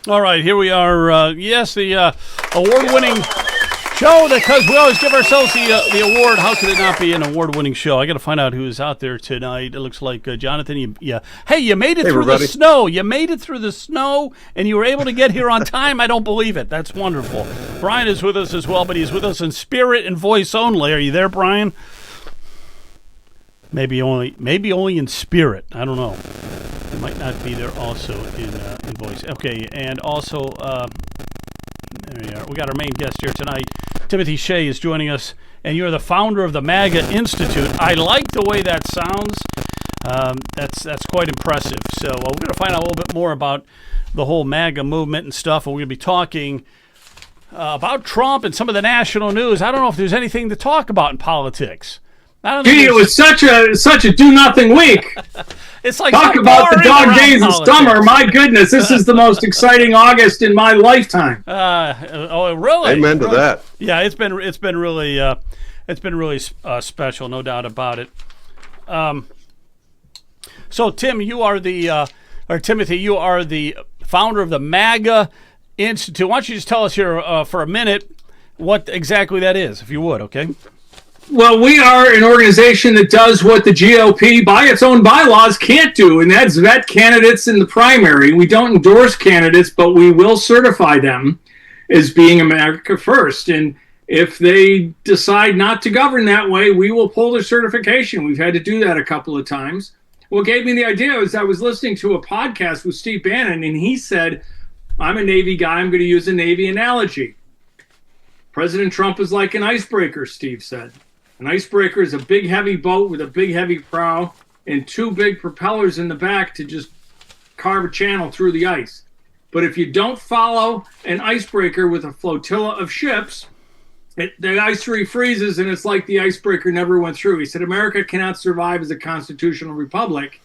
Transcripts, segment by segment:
All right, here we are. Yes, the award-winning show, because we always give ourselves the award. How could it not be an award-winning show? I got to find out who's out there tonight. It looks like Jonathan. Hey, you made it through everybody. The snow. You made it through the snow, and you were able to get here on time. I don't believe it. That's wonderful. Brian is with us as well, but he's with us in spirit and voice only. Are you there, Brian? Maybe only in spirit. I don't know. It might not be there also in voice. Okay, and also, there we are. We got our main guest here tonight. Timothy Shea is joining us, and you're the founder of the MAGA Institute. I like the way that sounds. That's quite impressive. So we're going to find out a little bit more about the whole MAGA movement and stuff, and we're going to be talking about Trump and some of the national news. I don't know if there's anything to talk about in politics. Gee, it was such a do-nothing week. It's like talk about the dog days of summer. My goodness, this is the most exciting August in my lifetime. Oh, really? Amen to that. Yeah, it's been really special, no doubt about it. So, Tim, Timothy, you are the founder of the MAGA Institute. Why don't you just tell us here for a minute what exactly that is, if you would, okay? Well, we are an organization that does what the GOP, by its own bylaws, can't do, and that's vet candidates in the primary. We don't endorse candidates, but we will certify them as being America First. And if they decide not to govern that way, we will pull their certification. We've had to do that a couple of times. What gave me the idea was I was listening to a podcast with Steve Bannon, and he said, I'm a Navy guy. I'm going to use a Navy analogy. President Trump is like an icebreaker, Steve said. An icebreaker is a big, heavy boat with a big, heavy prow and two big propellers in the back to just carve a channel through the ice. But if you don't follow an icebreaker with a flotilla of ships, the ice freezes, and it's like the icebreaker never went through. He said, America cannot survive as a constitutional republic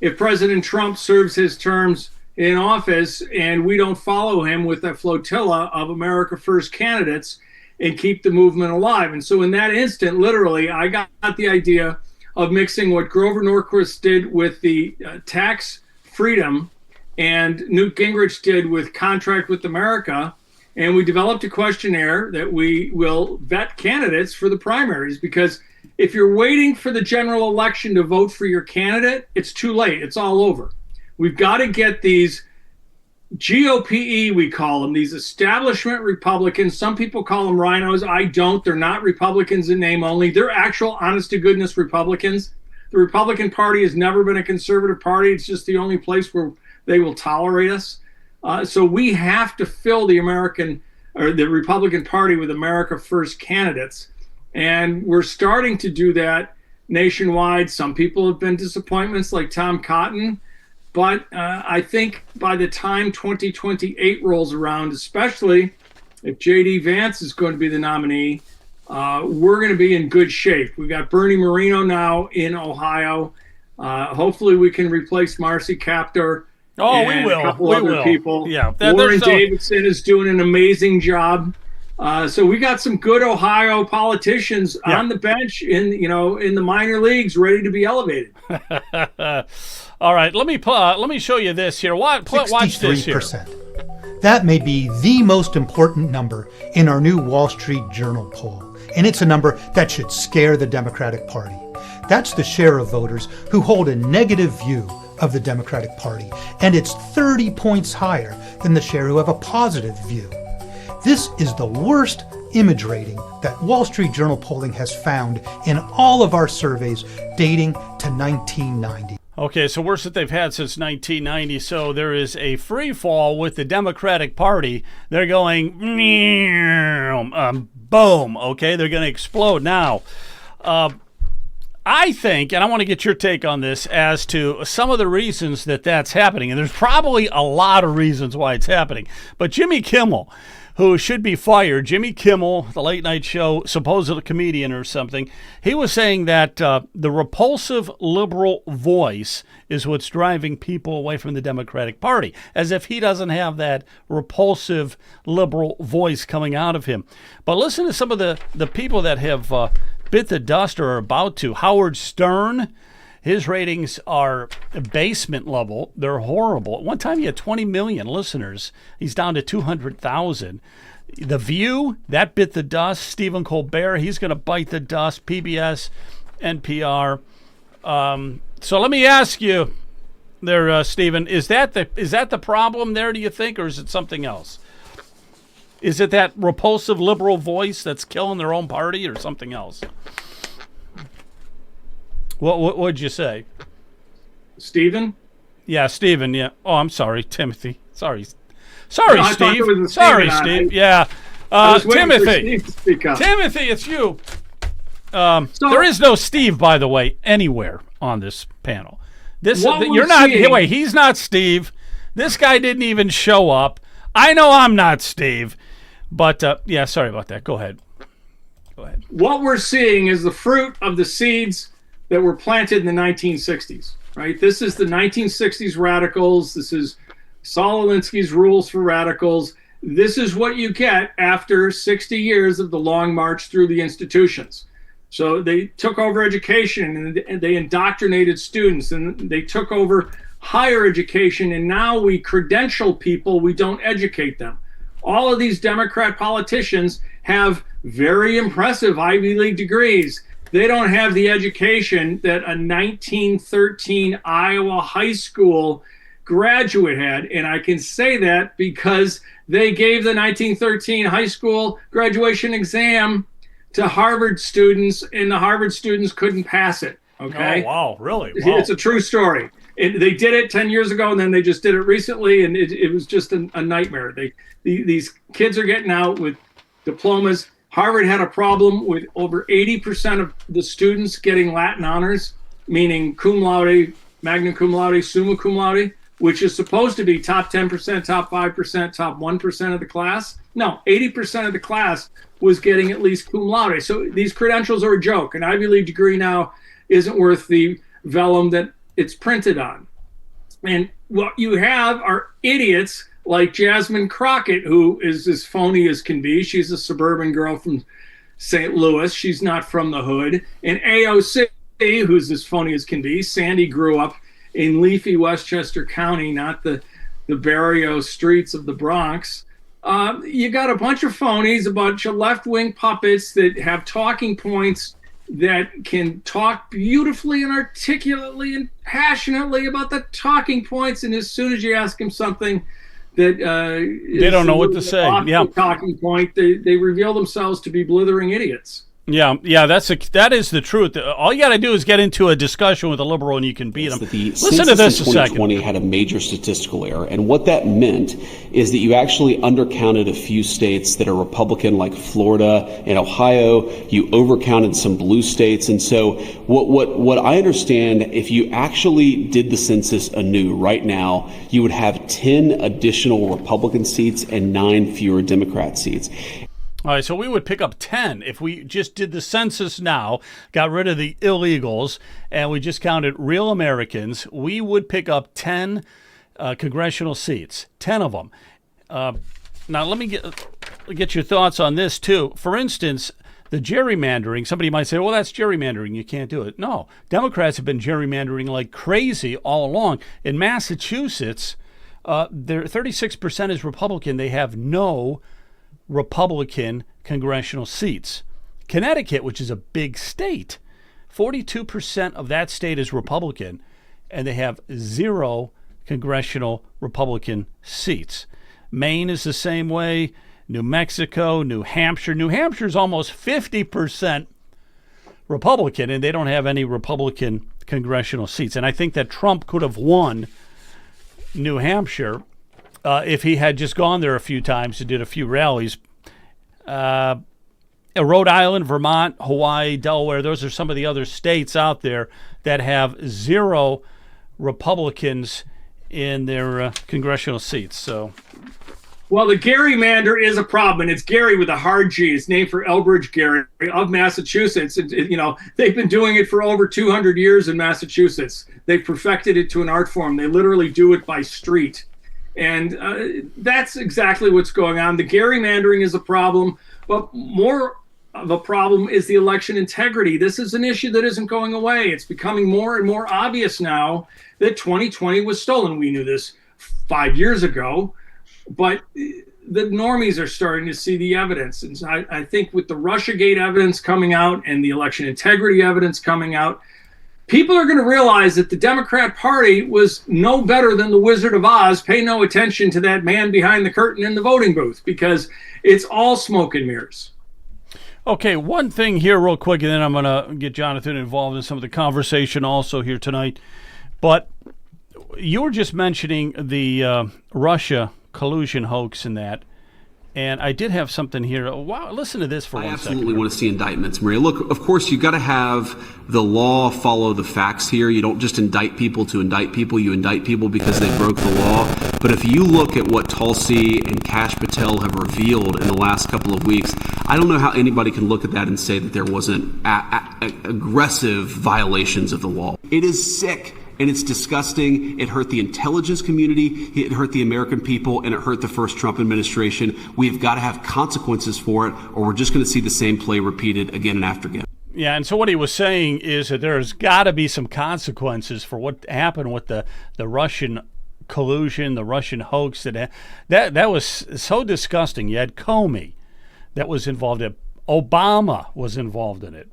if President Trump serves his terms in office and we don't follow him with a flotilla of America First candidates and keep the movement alive. And so in that instant, literally, I got the idea of mixing what Grover Norquist did with the tax freedom and Newt Gingrich did with Contract with America. And we developed a questionnaire that we will vet candidates for the primaries, because if you're waiting for the general election to vote for your candidate, it's too late. It's all over. We've got to get these GOPE, we call them, these establishment Republicans. Some people call them rhinos. I don't. They're not Republicans in name only. They're actual honest-to-goodness Republicans. The Republican Party has never been a conservative party. It's just the only place where they will tolerate us. So we have to fill the Republican Party with America First candidates. And we're starting to do that nationwide. Some people have been disappointments, like Tom Cotton. But I think by the time 2028 rolls around, especially if J.D. Vance is going to be the nominee, we're going to be in good shape. We've got Bernie Moreno now in Ohio. Hopefully we can replace Marcy Kaptur. Oh, we will. A couple other people. Yeah, Warren Davidson is doing an amazing job. So we got some good Ohio politicians on the bench in the minor leagues, ready to be elevated. All right, let me show you this here. Watch this here. 63%. That may be the most important number in our new Wall Street Journal poll, and it's a number that should scare the Democratic Party. That's the share of voters who hold a negative view of the Democratic Party, and it's 30 points higher than the share who have a positive view. This is the worst image rating that Wall Street Journal polling has found in all of our surveys dating to 1990. Okay, so worst that they've had since 1990. So there is a free fall with the Democratic Party. They're going boom. Okay, they're going to explode now. I think, and I want to get your take on this as to some of the reasons that that's happening. And there's probably a lot of reasons why it's happening. But Jimmy Kimmel, who should be fired, Jimmy Kimmel, the late night show, supposedly comedian or something, he was saying that the repulsive liberal voice is what's driving people away from the Democratic Party, as if he doesn't have that repulsive liberal voice coming out of him. But listen to some of the people that have bit the dust or are about to. Howard Stern, His ratings are basement level. They're horrible. At one time, he had 20 million listeners. He's down to 200,000. The View, that bit the dust. Stephen Colbert, he's going to bite the dust. PBS, NPR. So let me ask you there, Stephen, is that the problem there, do you think, or is it something else? Is it that repulsive liberal voice that's killing their own party or something else? What would you say? Stephen? Yeah, Stephen, yeah. Oh, I'm sorry, Timothy. Sorry, No, Steve. Sorry, Steve. Yeah. Timothy. Timothy, it's you. There is no Steve, by the way, anywhere on this panel. You're not. Wait, he's not Steve. This guy didn't even show up. I know I'm not Steve. But, yeah, sorry about that. Go ahead. What we're seeing is the fruit of the seeds that were planted in the 1960s, right? This is the 1960s radicals. This is Saul Alinsky's rules for radicals. This is what you get after 60 years of the long march through the institutions. So they took over education and they indoctrinated students, and they took over higher education, and now we credential people, we don't educate them. All of these Democrat politicians have very impressive Ivy League degrees. They don't have the education that a 1913 Iowa high school graduate had. And I can say that because they gave the 1913 high school graduation exam to Harvard students, and the Harvard students couldn't pass it. Okay. Oh, wow. Really? Wow. It's a true story. They did it 10 years ago, and then they just did it recently, and it was just a nightmare. These kids are getting out with diplomas. Harvard had a problem with over 80% of the students getting Latin honors, meaning cum laude, magna cum laude, summa cum laude, which is supposed to be top 10%, top 5%, top 1% of the class. No, 80% of the class was getting at least cum laude. So these credentials are a joke. An Ivy League degree now isn't worth the vellum that it's printed on. And what you have are idiots like Jasmine Crockett, who is as phony as can be. She's a suburban girl from St. Louis. She's not from the hood. And AOC, who's as phony as can be. Sandy grew up in leafy Westchester County, not the barrio streets of the Bronx. You got a bunch of phonies, a bunch of left-wing puppets that have talking points that can talk beautifully and articulately and passionately about the talking points. And as soon as you ask them something that they don't know what to say, yeah, talking point, they reveal themselves to be blithering idiots. Yeah, that is the truth. All you got to do is get into a discussion with a liberal, and you can beat them. Listen to this a second. 2020 had a major statistical error, and what that meant is that you actually undercounted a few states that are Republican, like Florida and Ohio. You overcounted some blue states, and so what I understand, if you actually did the census anew right now, you would have 10 additional Republican seats and 9 fewer Democrat seats. All right, so we would pick up 10 if we just did the census now, got rid of the illegals, and we just counted real Americans. We would pick up 10 congressional seats, 10 of them. Now, let me get your thoughts on this, too. For instance, the gerrymandering, somebody might say, well, that's gerrymandering. You can't do it. No, Democrats have been gerrymandering like crazy all along. In Massachusetts, 36% is Republican. They have no Republican congressional seats. Connecticut, which is a big state, 42% of that state is Republican, and they have 0 congressional Republican seats. Maine is the same way. New Mexico, New Hampshire. New Hampshire is almost 50% Republican, and they don't have any Republican congressional seats. And I think that Trump could have won New Hampshire if he had just gone there a few times and did a few rallies. Rhode Island, Vermont, Hawaii, Delaware, those are some of the other states out there that have 0 Republicans in their congressional seats. So, well, the gerrymander is a problem, and it's Gary with a hard G. It's named for Elbridge Gerry of Massachusetts. They've been doing it for over 200 years in Massachusetts. They've perfected it to an art form. They literally do it by street. And that's exactly what's going on. The gerrymandering is a problem, but more of a problem is the election integrity. This is an issue that isn't going away. It's becoming more and more obvious now that 2020 was stolen. We knew this 5 years ago, but the normies are starting to see the evidence. And so I think with the Russiagate evidence coming out and the election integrity evidence coming out, people are going to realize that the Democrat Party was no better than the Wizard of Oz. Pay no attention to that man behind the curtain in the voting booth, because it's all smoke and mirrors. Okay, one thing here real quick, and then I'm going to get Jonathan involved in some of the conversation also here tonight. But you were just mentioning the Russia collusion hoax and that. And I did have something here. Wow, listen to this for 1 second. I absolutely want to see indictments, Maria. Look, of course, you've got to have the law follow the facts here. You don't just indict people to indict people. You indict people because they broke the law. But if you look at what Tulsi and Kash Patel have revealed in the last couple of weeks, I don't know how anybody can look at that and say that there wasn't aggressive violations of the law. It is sick. And it's disgusting. It hurt the intelligence community, it hurt the American people, and it hurt the first Trump administration. We've got to have consequences for it, or we're just going to see the same play repeated again and after again. Yeah, and so what he was saying is that there's got to be some consequences for what happened with the Russian collusion, the Russian hoax. That was so disgusting. You had Comey that was involved in it. Obama was involved in it.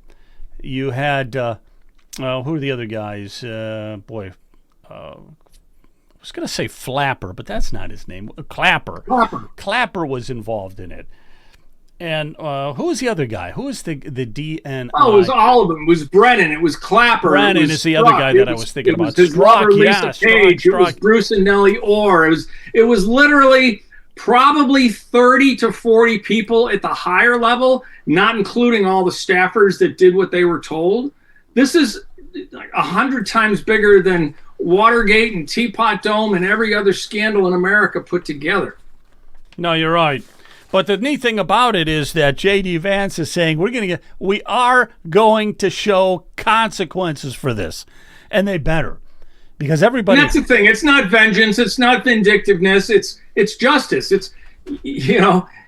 You had... who are the other guys? I was going to say Flapper, but that's not his name. Clapper. Clapper was involved in it. And who was the other guy? Who was the DNI? Oh, it was all of them. It was Brennan. It was Clapper. Brennan is the other guy that I was thinking about. His lover, Lisa Page. It was Bruce and Nellie Orr. It was literally probably 30 to 40 people at the higher level, not including all the staffers that did what they were told. This is like 100 times bigger than Watergate and Teapot Dome and every other scandal in America put together. No, you're right. But the neat thing about it is that J.D. Vance is saying we are going to show consequences for this, and they better, because everybody. And that's the thing. It's not vengeance. It's not vindictiveness. It's justice. It's,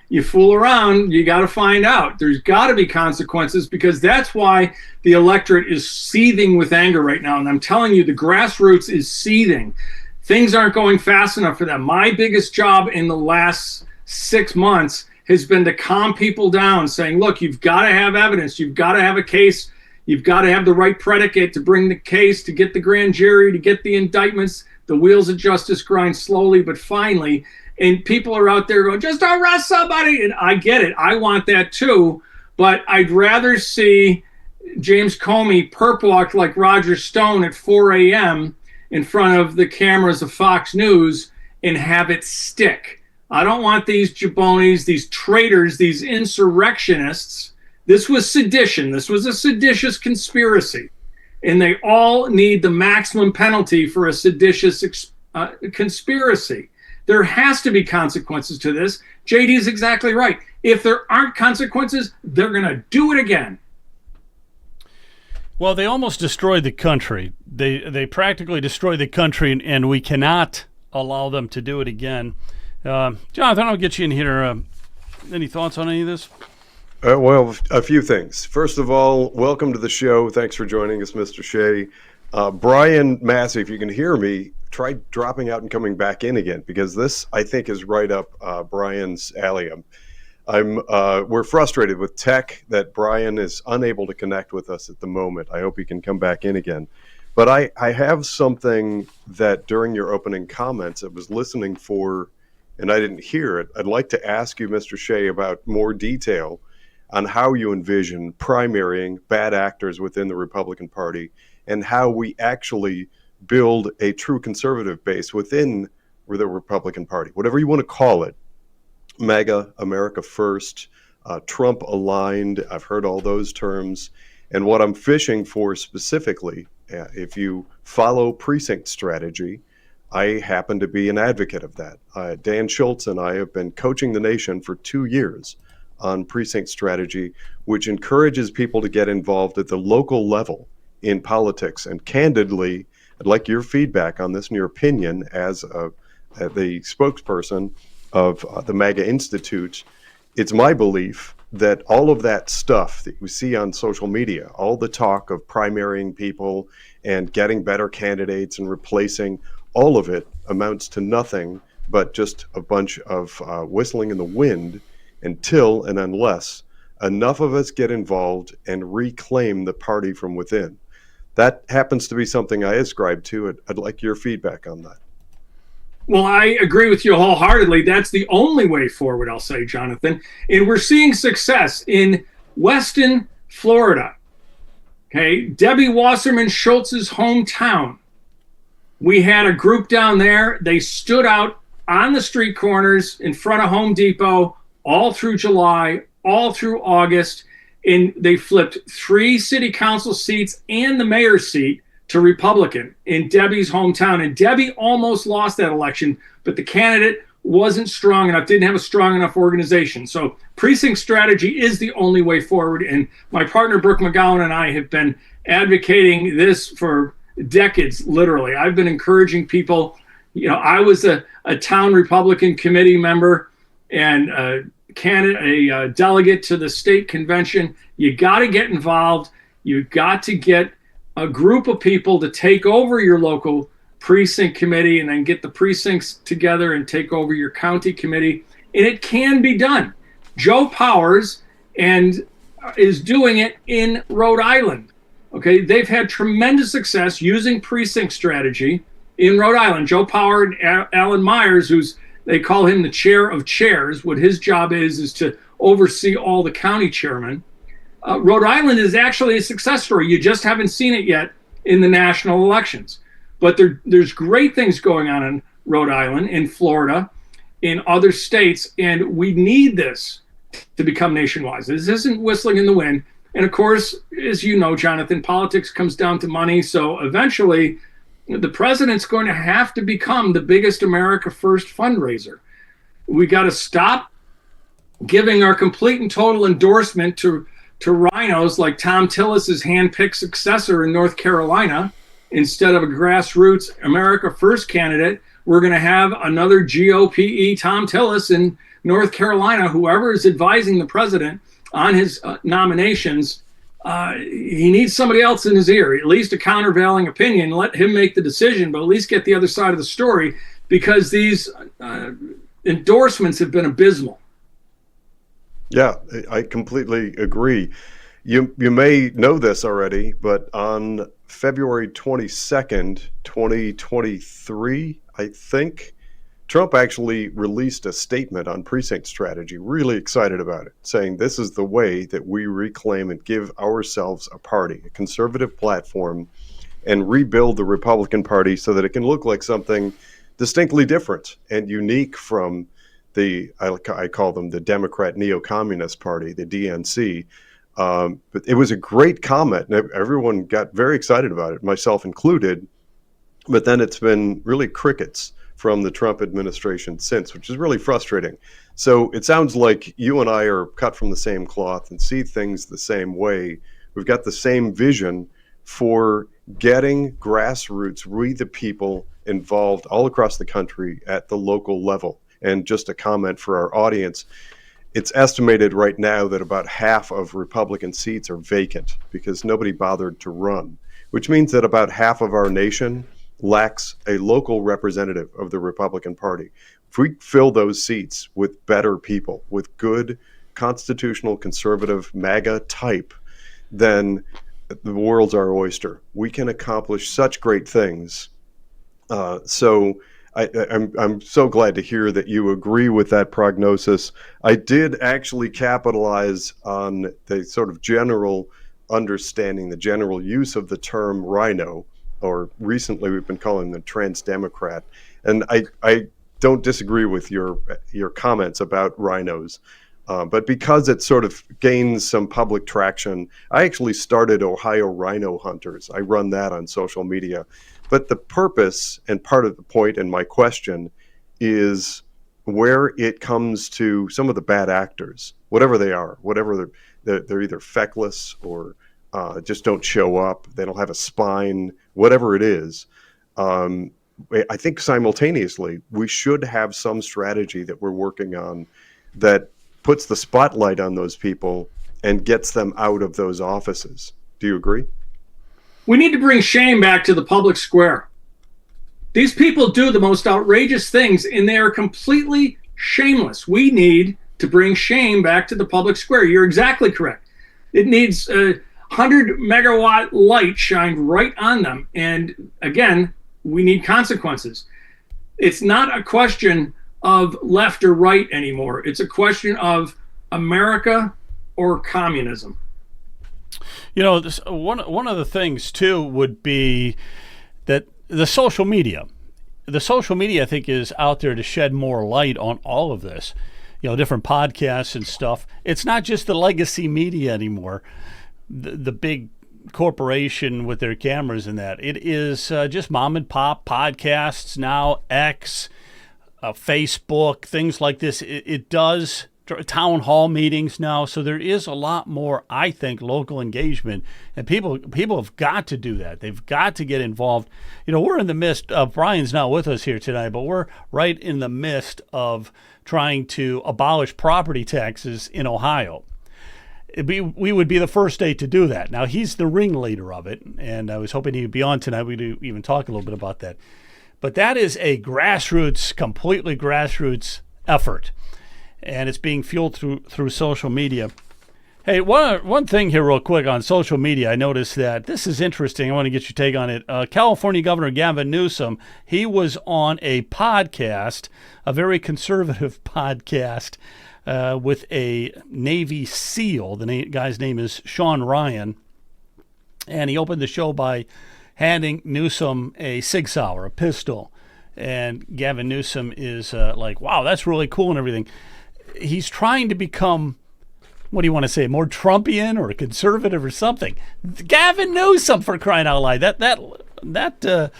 you fool around, you got to find out. There's got to be consequences, because that's why the electorate is seething with anger right now. And I'm telling you, the grassroots is seething. Things aren't going fast enough for them. My biggest job in the last 6 months has been to calm people down, saying, look, you've got to have evidence. You've got to have a case. You've got to have the right predicate to bring the case, to get the grand jury, to get the indictments. The wheels of justice grind slowly, but finally. And people are out there going, just arrest somebody. And I get it. I want that too. But I'd rather see James Comey perp walk like Roger Stone at 4 a.m. in front of the cameras of Fox News and have it stick. I don't want these jabronis, these traitors, these insurrectionists. This was sedition. This was a seditious conspiracy. And they all need the maximum penalty for a seditious conspiracy. There has to be consequences to this. JD is exactly right. If there aren't consequences, they're going to do it again. Well, they almost destroyed the country. They practically destroyed the country, and we cannot allow them to do it again. Jonathan, I'll get you in here. Any thoughts on any of this? Well, a few things. First of all, welcome to the show. Thanks for joining us, Mr. Shea. Brian Massey, if you can hear me, try dropping out and coming back in again, because this, I think, is right up Brian's alley. We're frustrated with tech that Brian is unable to connect with us at the moment. I hope he can come back in again. But I have something that during your opening comments I was listening for, and I didn't hear it. I'd like to ask you, Mr. Shea, about more detail on how you envision primarying bad actors within the Republican Party, and how we actually build a true conservative base within the Republican Party, whatever you want to call it. MAGA, America First, Trump aligned. I've heard all those terms. And what I'm fishing for specifically, if you follow precinct strategy, I happen to be an advocate of that. Dan Schultz and I have been coaching the nation for 2 years on precinct strategy, which encourages people to get involved at the local level in politics. And candidly, I'd like your feedback on this and your opinion as the spokesperson of the MAGA Institute. It's my belief that all of that stuff that we see on social media, all the talk of primarying people and getting better candidates and replacing, all of it amounts to nothing but just a bunch of whistling in the wind until and unless enough of us get involved and reclaim the party from within. That happens to be something I ascribe to. I'd like your feedback on that. Well, I agree with you wholeheartedly. That's the only way forward, I'll say, Jonathan. And we're seeing success in Weston, Florida. Okay, Debbie Wasserman Schultz's hometown. We had a group down there. They stood out on the street corners in front of Home Depot all through July, all through August, and they flipped 3 city council seats and the mayor's seat to Republican in Debbie's hometown. And Debbie almost lost that election, but the candidate wasn't strong enough, didn't have a strong enough organization. So precinct strategy is the only way forward. And my partner, Brooke McGowan, and I have been advocating this for decades, literally. I've been encouraging people. You know, I was a town Republican committee member and a delegate to the state convention. You got to get involved. You got to get a group of people to take over your local precinct committee and then get the precincts together and take over your county committee. And it can be done. Joe Powers is doing it in Rhode Island. Okay, they've had tremendous success using precinct strategy in Rhode Island. Joe Powers, Alan Myers, they call him the chair of chairs. What his job is to oversee all the county chairmen. Rhode Island is actually a success story. You just haven't seen it yet in the national elections. But there's great things going on in Rhode Island, in Florida, in other states, and we need this to become nationwide. This isn't whistling in the wind. And of course, as you know, Jonathan, politics comes down to money. So eventually, the president's going to have to become the biggest America First fundraiser. We got to stop giving our complete and total endorsement to rhinos like Tom Tillis's hand-picked successor in North Carolina. Instead of a grassroots America First candidate, we're going to have another GOP Tom Tillis in North Carolina. Whoever is advising the president on his nominations, he needs somebody else in his ear, at least a countervailing opinion. Let him make the decision, but at least get the other side of the story, because these endorsements have been abysmal. Yeah, I completely agree. You may know this already, but on February 22nd, 2023, I think, Trump actually released a statement on precinct strategy, really excited about it, saying this is the way that we reclaim and give ourselves a party, a conservative platform, and rebuild the Republican Party so that it can look like something distinctly different and unique from I call them the Democrat Neo-Communist Party, the DNC. But it was a great comment, and everyone got very excited about it, myself included. But then it's been really crickets from the Trump administration since, which is really frustrating. So it sounds like you and I are cut from the same cloth and see things the same way. We've got the same vision for getting grassroots, we the people, involved all across the country at the local level. And just a comment for our audience, it's estimated right now that about half of Republican seats are vacant because nobody bothered to run, which means that about half of our nation lacks a local representative of the Republican Party. If we fill those seats with better people, with good constitutional conservative MAGA type, then the world's our oyster. We can accomplish such great things. I'm so glad to hear that you agree with that prognosis. I did actually capitalize on the sort of general understanding, the general use of the term rhino, or recently we've been calling them trans-democrat. And I don't disagree with your comments about rhinos. But because it sort of gains some public traction, I actually started Ohio Rhino Hunters. I run that on social media. But the purpose and part of the point in my question is where it comes to some of the bad actors, whatever they are, whatever they're either feckless or just don't show up, they don't have a spine, whatever it is. I think simultaneously we should have some strategy that we're working on that puts the spotlight on those people and gets them out of those offices. Do you agree? We need to bring shame back to the public square. These people do the most outrageous things, and they are completely shameless. We need to bring shame back to the public square. You're exactly correct. It needs a 100 megawatt light shined right on them. And again, we need consequences. It's not a question of left or right anymore. It's a question of America or communism. You know, one of the things too would be that the social media, I think, is out there to shed more light on all of this. You know, different podcasts and stuff. It's not just the legacy media anymore, the big corporation with their cameras and that. It is just mom and pop podcasts now, X, Facebook, things like this. It does town hall meetings now, so there is a lot more, I think, local engagement, and people have got to do that. They've got to get involved. You know, we're in the midst of, Brian's not with us here tonight, but we're right in the midst of trying to abolish property taxes in Ohio. We would be the first state to do that. Now, he's the ringleader of it, and I was hoping he'd be on tonight. We'd even talk a little bit about that. But that is a completely grassroots effort, and it's being fueled through social media. Hey, one thing here real quick on social media, I noticed that this is interesting. I want to get your take on it. California Governor Gavin Newsom, he was on a podcast, a very conservative podcast, with a Navy SEAL. The guy's name is Sean Ryan, and he opened the show by handing Newsom a Sig Sauer, a pistol, and Gavin Newsom is like, wow, that's really cool and everything. He's trying to become, what do you want to say, more Trumpian or conservative or something. Gavin Newsom, for crying out loud. That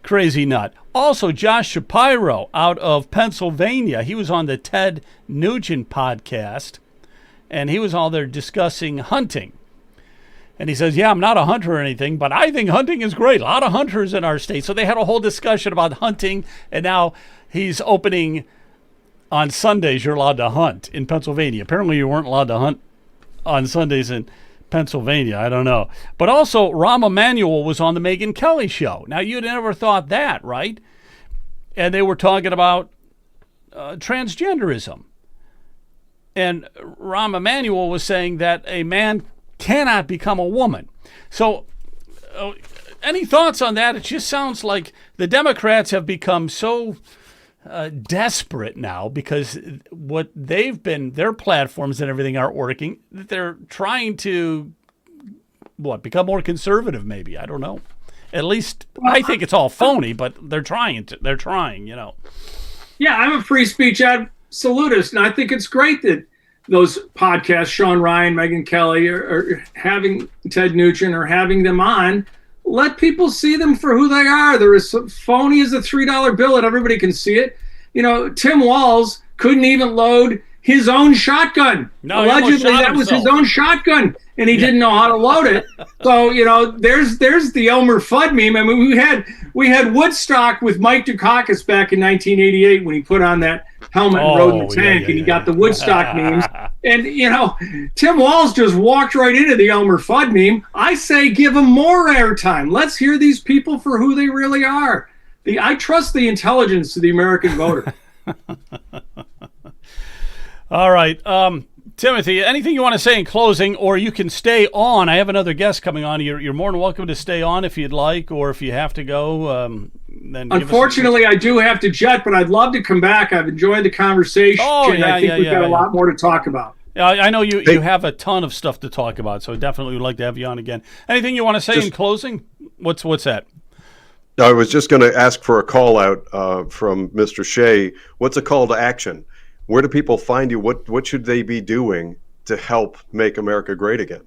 crazy nut. Also, Josh Shapiro out of Pennsylvania. He was on the Ted Nugent podcast, and he was all there discussing hunting. And he says, yeah, I'm not a hunter or anything, but I think hunting is great. A lot of hunters in our state. So they had a whole discussion about hunting, and now he's opening on Sundays. You're allowed to hunt in Pennsylvania. Apparently you weren't allowed to hunt on Sundays in Pennsylvania. I don't know. But also, Rahm Emanuel was on the Megyn Kelly show. Now, you'd never thought that, right? And they were talking about transgenderism. And Rahm Emanuel was saying that a man cannot become a woman. So, any thoughts on that? It just sounds like the Democrats have become so desperate now because what they've been, their platforms and everything aren't working, that they're trying to, become more conservative maybe. I don't know. At least I think it's all phony, but they're trying, you know. Yeah, I'm a free speech absolutist, and I think it's great that those podcasts, Sean Ryan, Megyn Kelly, or having Ted Nugent or having them on, let people see them for who they are. They're as phony as a $3 bill, and everybody can see it. You know, Tim Walz couldn't even load his own shotgun. No, allegedly, that was his own shotgun, and he didn't know how to load it. So, you know, there's the Elmer Fudd meme. I mean, we had Woodstock with Mike Dukakis back in 1988 when he put on that helmet and rode in the tank, and he got the Woodstock memes. And, you know, Tim Walz just walked right into the Elmer Fudd meme. I say give them more airtime. Let's hear these people for who they really are. I trust the intelligence of the American voter. All right. Timothy, anything you want to say in closing, or you can stay on. I have another guest coming on. You're more than welcome to stay on if you'd like, or if you have to go. Then unfortunately, I do have to jet, but I'd love to come back. I've enjoyed the conversation. I think we've got a lot more to talk about. I know you have a ton of stuff to talk about, so definitely would like to have you on again. Anything you want to say in closing? What's that? I was just going to ask for a call out from Mr. Shea. What's a call to action? Where do people find you? What should they be doing to help make America great again?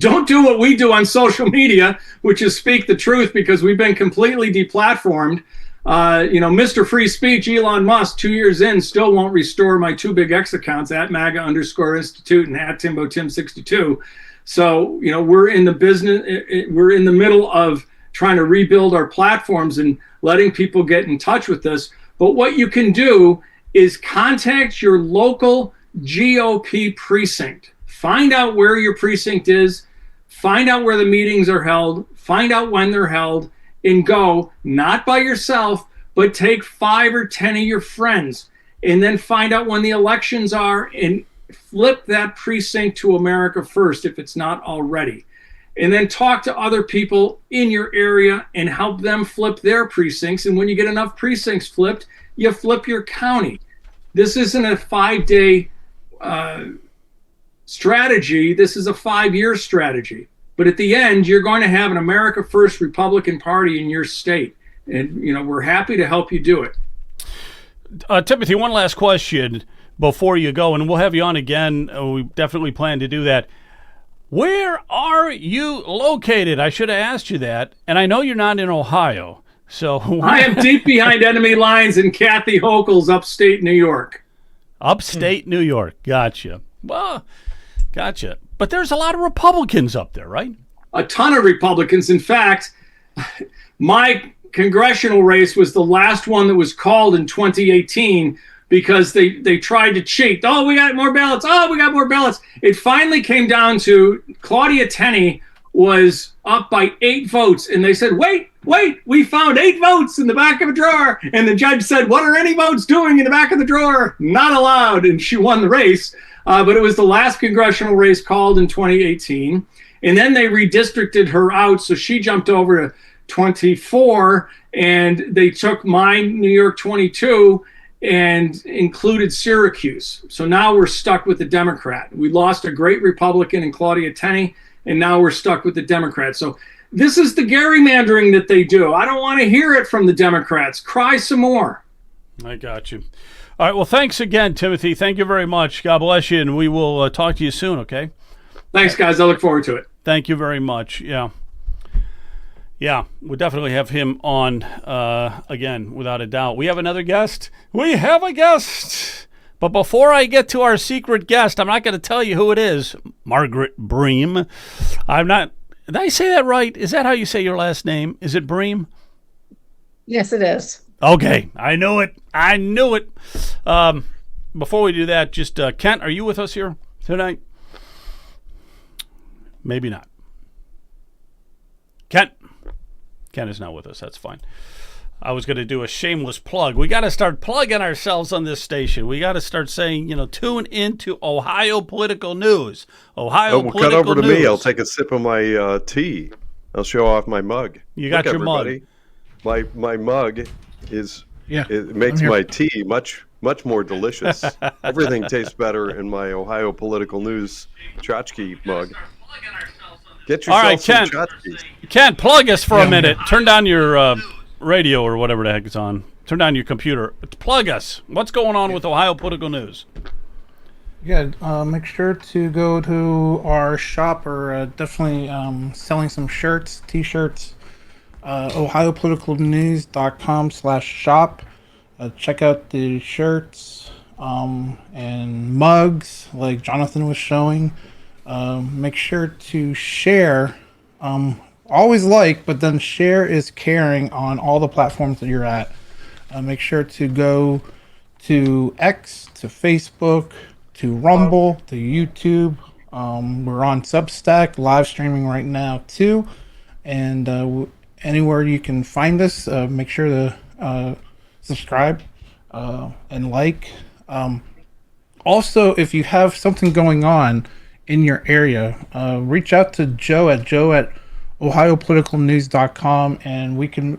Don't do what we do on social media, which is speak the truth, because we've been completely deplatformed. You know, Mr. Free Speech, Elon Musk, 2 years in, still won't restore my two big X accounts at MAGA_Institute and at TimboTim62. So, you know, we're in the middle of trying to rebuild our platforms and letting people get in touch with us. But what you can do is contact your local GOP precinct. Find out where your precinct is, find out where the meetings are held, find out when they're held, and go, not by yourself, but take 5 or 10 of your friends, and then find out when the elections are and flip that precinct to America First if it's not already. And then talk to other people in your area and help them flip their precincts. And when you get enough precincts flipped, you flip your county. This isn't a 5-day strategy. This is a 5-year strategy. But at the end, you're going to have an America First Republican Party in your state. And, we're happy to help you do it. Timothy, one last question before you go, and we'll have you on again. We definitely plan to do that. Where are you located? I should have asked you that. And I know you're not in Ohio. So I am deep behind enemy lines in Kathy Hochul's upstate New York. Upstate New York. Gotcha. Well, gotcha. But there's a lot of Republicans up there, right? A ton of Republicans. In fact, my congressional race was the last one that was called in 2018 because they tried to cheat. Oh, we got more ballots. Oh, we got more ballots. It finally came down to Claudia Tenney was up by 8 votes. And they said, wait, we found 8 votes in the back of a drawer. And the judge said, what are any votes doing in the back of the drawer? Not allowed. And she won the race. But it was the last congressional race called in 2018. And then they redistricted her out. So she jumped over to 24. And they took my New York 22 and included Syracuse. So now we're stuck with the Democrat. We lost a great Republican in Claudia Tenney, and now we're stuck with the Democrat. So this is the gerrymandering that they do. I don't want to hear it from the Democrats. Cry some more. I got you. All right, well, thanks again, Timothy. Thank you very much. God bless you, and we will talk to you soon, okay? Thanks, guys. I look forward to it. Thank you very much. Yeah, we'll definitely have him on again, without a doubt. We have another guest. We have a guest. But before I get to our secret guest, I'm not going to tell you who it is. Margaret Bream. I'm not. Did I say that right? Is that how you say your last name? Is it Bream? Yes, it is. Okay, I knew it. Before we do that, just Kent, are you with us here tonight? Maybe not. Kent is not with us. That's fine. I was going to do a shameless plug. We got to start plugging ourselves on this station. We got to start saying, tune into Ohio political news. Political cut over to news. me. I'll take a sip of my tea. I'll show off my mug. You got your everybody. mug. My mug is Yeah, it makes my tea much more delicious. Everything tastes better in my Ohio political news tchotchke mug. Get yourself All right, some Ken. tchotchkes. Ken, plug us for a minute. Turn down your radio or whatever the heck it's on. Turn down your computer. Plug us. What's going on with Ohio political news? Yeah, make sure to go to our shop. Or definitely selling some shirts, t-shirts. ohiopoliticalnews.com/shop. Check out the shirts and mugs like Jonathan was showing. Make sure to share. Always like, but then share is caring on all the platforms that you're at. Make sure to go to X, to Facebook, to Rumble, to YouTube. We're on Substack, live streaming right now too. And anywhere you can find us, make sure to subscribe and like. Also, if you have something going on in your area, reach out to Joe at ohiopoliticalnews.com, and we can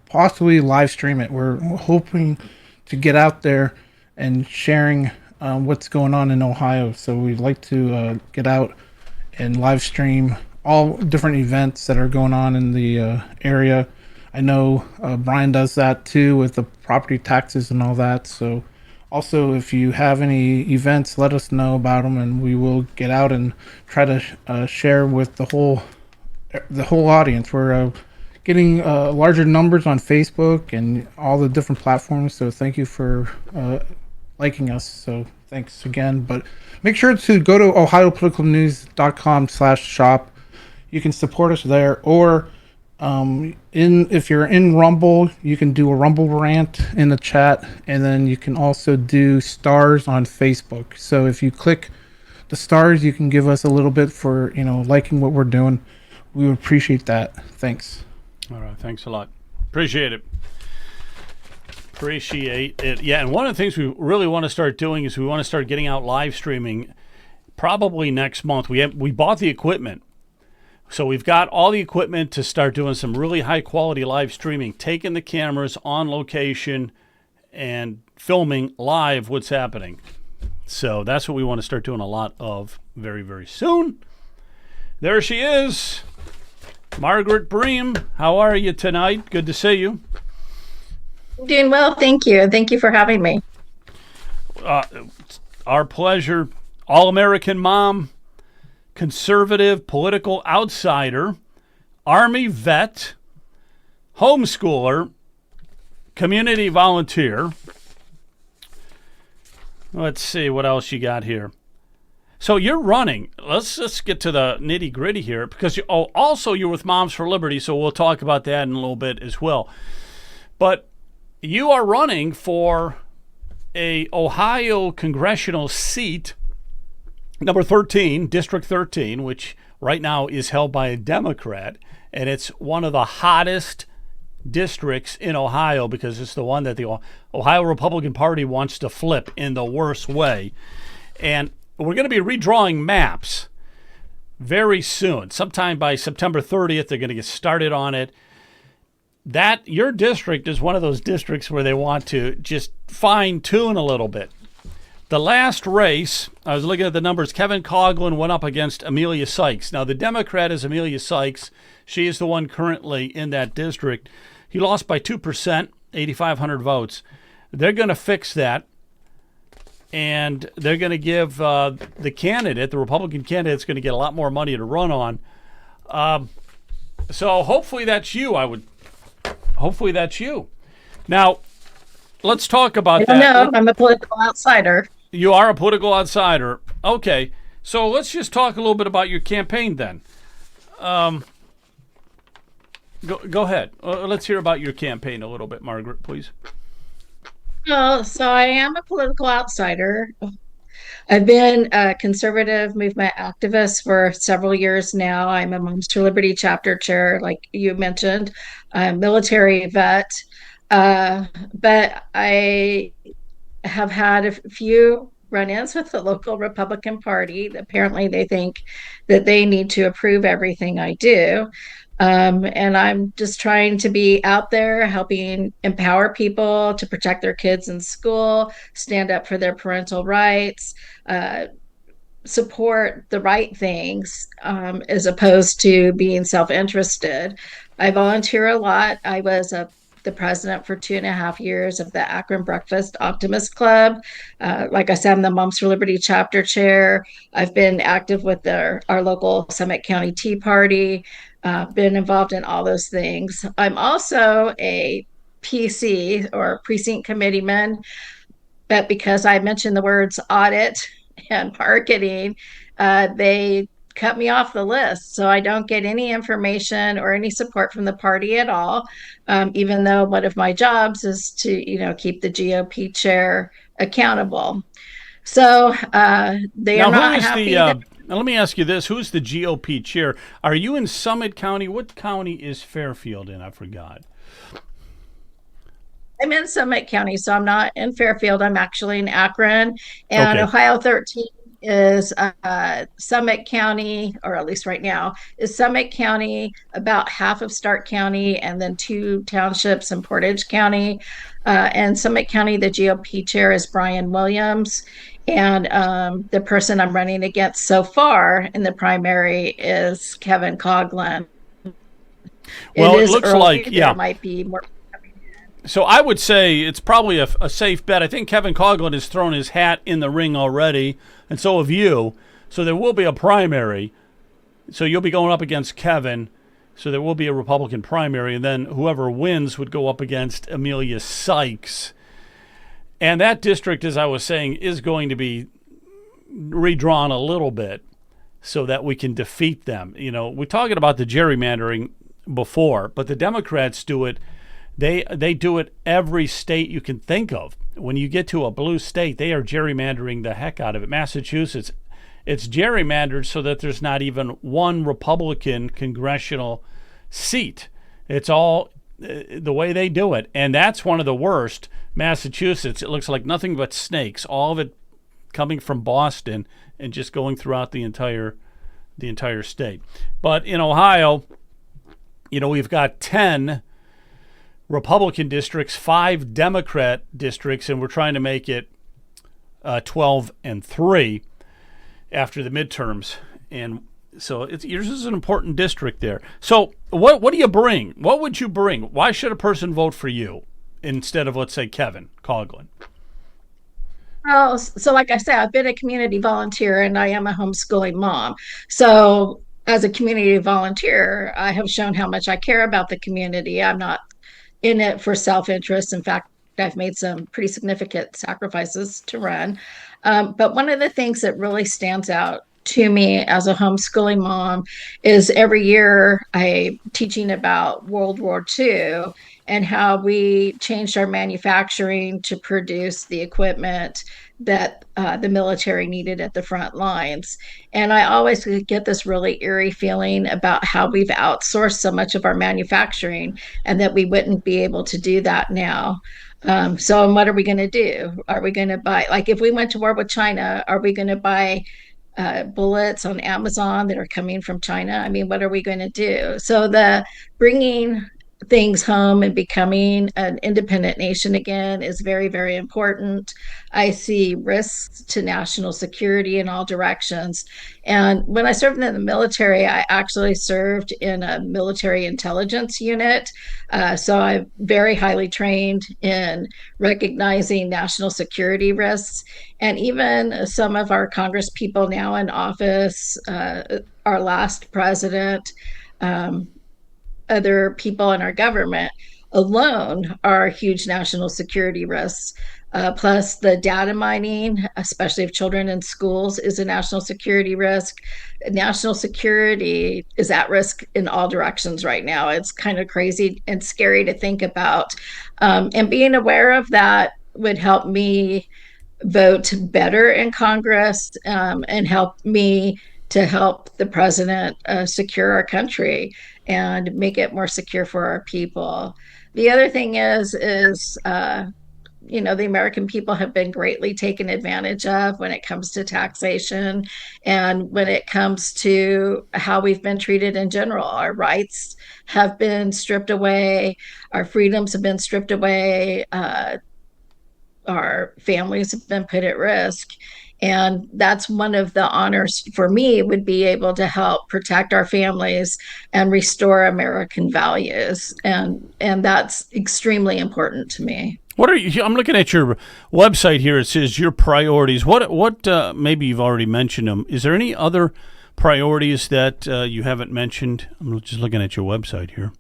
possibly live stream it. We're hoping to get out there and sharing what's going on in Ohio. So we'd like to get out and live stream all different events that are going on in the area. I know Brian does that too with the property taxes and all that. So also, if you have any events, let us know about them, and we will get out and try to share with the whole audience. We're getting larger numbers on Facebook and all the different platforms. So thank you for liking us. So thanks again. But make sure to go to ohiopoliticalnews.com/shop. You can support us there, or If you're in Rumble, you can do a Rumble rant in the chat, and then you can also do stars on Facebook. So if you click the stars, you can give us a little bit for liking what we're doing. We would appreciate that. Thanks. All right, thanks a lot. Appreciate it. Appreciate it. Yeah, and one of the things we really want to start doing is we want to start getting out live streaming probably next month. We bought the equipment. So we've got all the equipment to start doing some really high quality live streaming, taking the cameras on location and filming live what's happening. So that's what we want to start doing a lot of very, very soon. There she is. Margaret Bream, how are you tonight? Good to see you. Doing well, thank you. Thank you for having me. Our pleasure. All-American mom, conservative political outsider, Army vet, homeschooler, community volunteer. Let's see what else you got here. So you're running. Let's get to the nitty-gritty here, because also you're with Moms for Liberty, so we'll talk about that in a little bit as well. But you are running for a Ohio congressional seat, number 13, District 13, which right now is held by a Democrat, and it's one of the hottest districts in Ohio because it's the one that the Ohio Republican Party wants to flip in the worst way. And we're going to be redrawing maps very soon. Sometime by September 30th, they're going to get started on it. Your district is one of those districts where they want to just fine-tune a little bit. The last race, I was looking at the numbers, Kevin Coughlin went up against Amelia Sykes. Now, the Democrat is Amelia Sykes. She is the one currently in that district. He lost by 2%, 8,500 votes. They're going to fix that, and they're going to give the candidate, the Republican candidate, is going to get a lot more money to run on. So hopefully that's you. Hopefully that's you. Now, let's talk about that. No, I'm a political outsider. You are a political outsider. Okay, so let's just talk a little bit about your campaign then. Go ahead. Let's hear about your campaign a little bit, Margaret, please. Well, so I am a political outsider. I've been a conservative movement activist for several years now. I'm a Moms for Liberty chapter chair, like you mentioned, a military vet. But I have had a few run-ins with the local Republican Party. Apparently, they think that they need to approve everything I do. And I'm just trying to be out there helping empower people to protect their kids in school, stand up for their parental rights, support the right things, as opposed to being self-interested. I volunteer a lot. I was the president for 2.5 years of the Akron Breakfast Optimist Club. Like I said, I'm the Moms for Liberty chapter chair. I've been active with our local Summit County Tea Party, been involved in all those things. I'm also a PC, or precinct committeeman, but because I mentioned the words audit and marketing, they cut me off the list. So I don't get any information or any support from the party at all, even though one of my jobs is to, keep the GOP chair accountable. So they are not happy. Now, let me ask you this. Who's the GOP chair? Are you in Summit County? What county is Fairfield in? I forgot. I'm in Summit County, so I'm not in Fairfield. I'm actually in Akron. And okay. Ohio 13 is Summit County, or at least right now, is Summit County, about half of Stark County, and then 2 townships in Portage County. And Summit County, the GOP chair is Brian Williams. And the person I'm running against so far in the primary is Kevin Coughlin. Well, it looks like, there might be more. So I would say it's probably a safe bet. I think Kevin Coughlin has thrown his hat in the ring already, and so have you. So there will be a primary. So you'll be going up against Kevin. So there will be a Republican primary, and then whoever wins would go up against Amelia Sykes. And that district, as I was saying, is going to be redrawn a little bit so that we can defeat them. We're talking about the gerrymandering before, but the Democrats do it. They do it every state you can think of. When you get to a blue state, they are gerrymandering the heck out of it. Massachusetts, it's gerrymandered so that there's not even one Republican congressional seat. It's all the way they do it, and that's one of the worst. Massachusetts, it looks like nothing but snakes, all of it coming from Boston and just going throughout the entire state. But in Ohio, we've got 10 Republican districts, 5 Democrat districts, and we're trying to make it 12-3 after the midterms. And so yours is an important district there. So what do you bring? What would you bring? Why should a person vote for you instead of, let's say, Kevin Coughlin? Well, so like I said, I've been a community volunteer and I am a homeschooling mom. So as a community volunteer, I have shown how much I care about the community. I'm not in it for self-interest. In fact, I've made some pretty significant sacrifices to run. But one of the things that really stands out to me as a homeschooling mom is every year I'm teaching about World War II and how we changed our manufacturing to produce the equipment that the military needed at the front lines. And I always get this really eerie feeling about how we've outsourced so much of our manufacturing and that we wouldn't be able to do that now. So what are we going to do? Are we going to buy, like if we went to war with China, are we going to buy bullets on Amazon that are coming from China? I mean, what are we going to do? So the bringing things home and becoming an independent nation again is very, very important. I see risks to national security in all directions. And when I served in the military, I actually served in a military intelligence unit. So I'm very highly trained in recognizing national security risks. And even some of our Congress people now in office, our last president, other people in our government alone are huge national security risks. Plus the data mining, especially of children in schools, is a national security risk. National security is at risk in all directions right now. It's kind of crazy and scary to think about. And being aware of that would help me vote better in Congress and help me to help the president secure our country and make it more secure for our people. The other thing is the American people have been greatly taken advantage of when it comes to taxation and when it comes to how we've been treated in general. Our rights have been stripped away, our freedoms have been stripped away, our families have been put at risk. And that's one of the honors for me, would be able to help protect our families and restore American values. And that's extremely important to me. What are you? I'm looking at your website here. It says your priorities. What? Maybe you've already mentioned them. Is there any other priorities that you haven't mentioned? I'm just looking at your website here.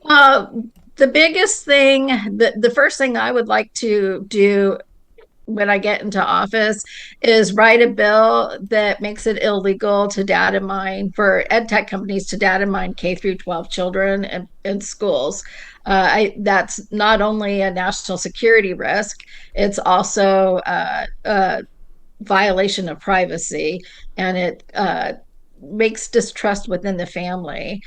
The biggest thing, the first thing I would like to do when I get into office is write a bill that makes it illegal to data mine, for ed tech companies to data mine K through 12 children in schools. That's not only a national security risk, it's also a violation of privacy, and it makes distrust within the family.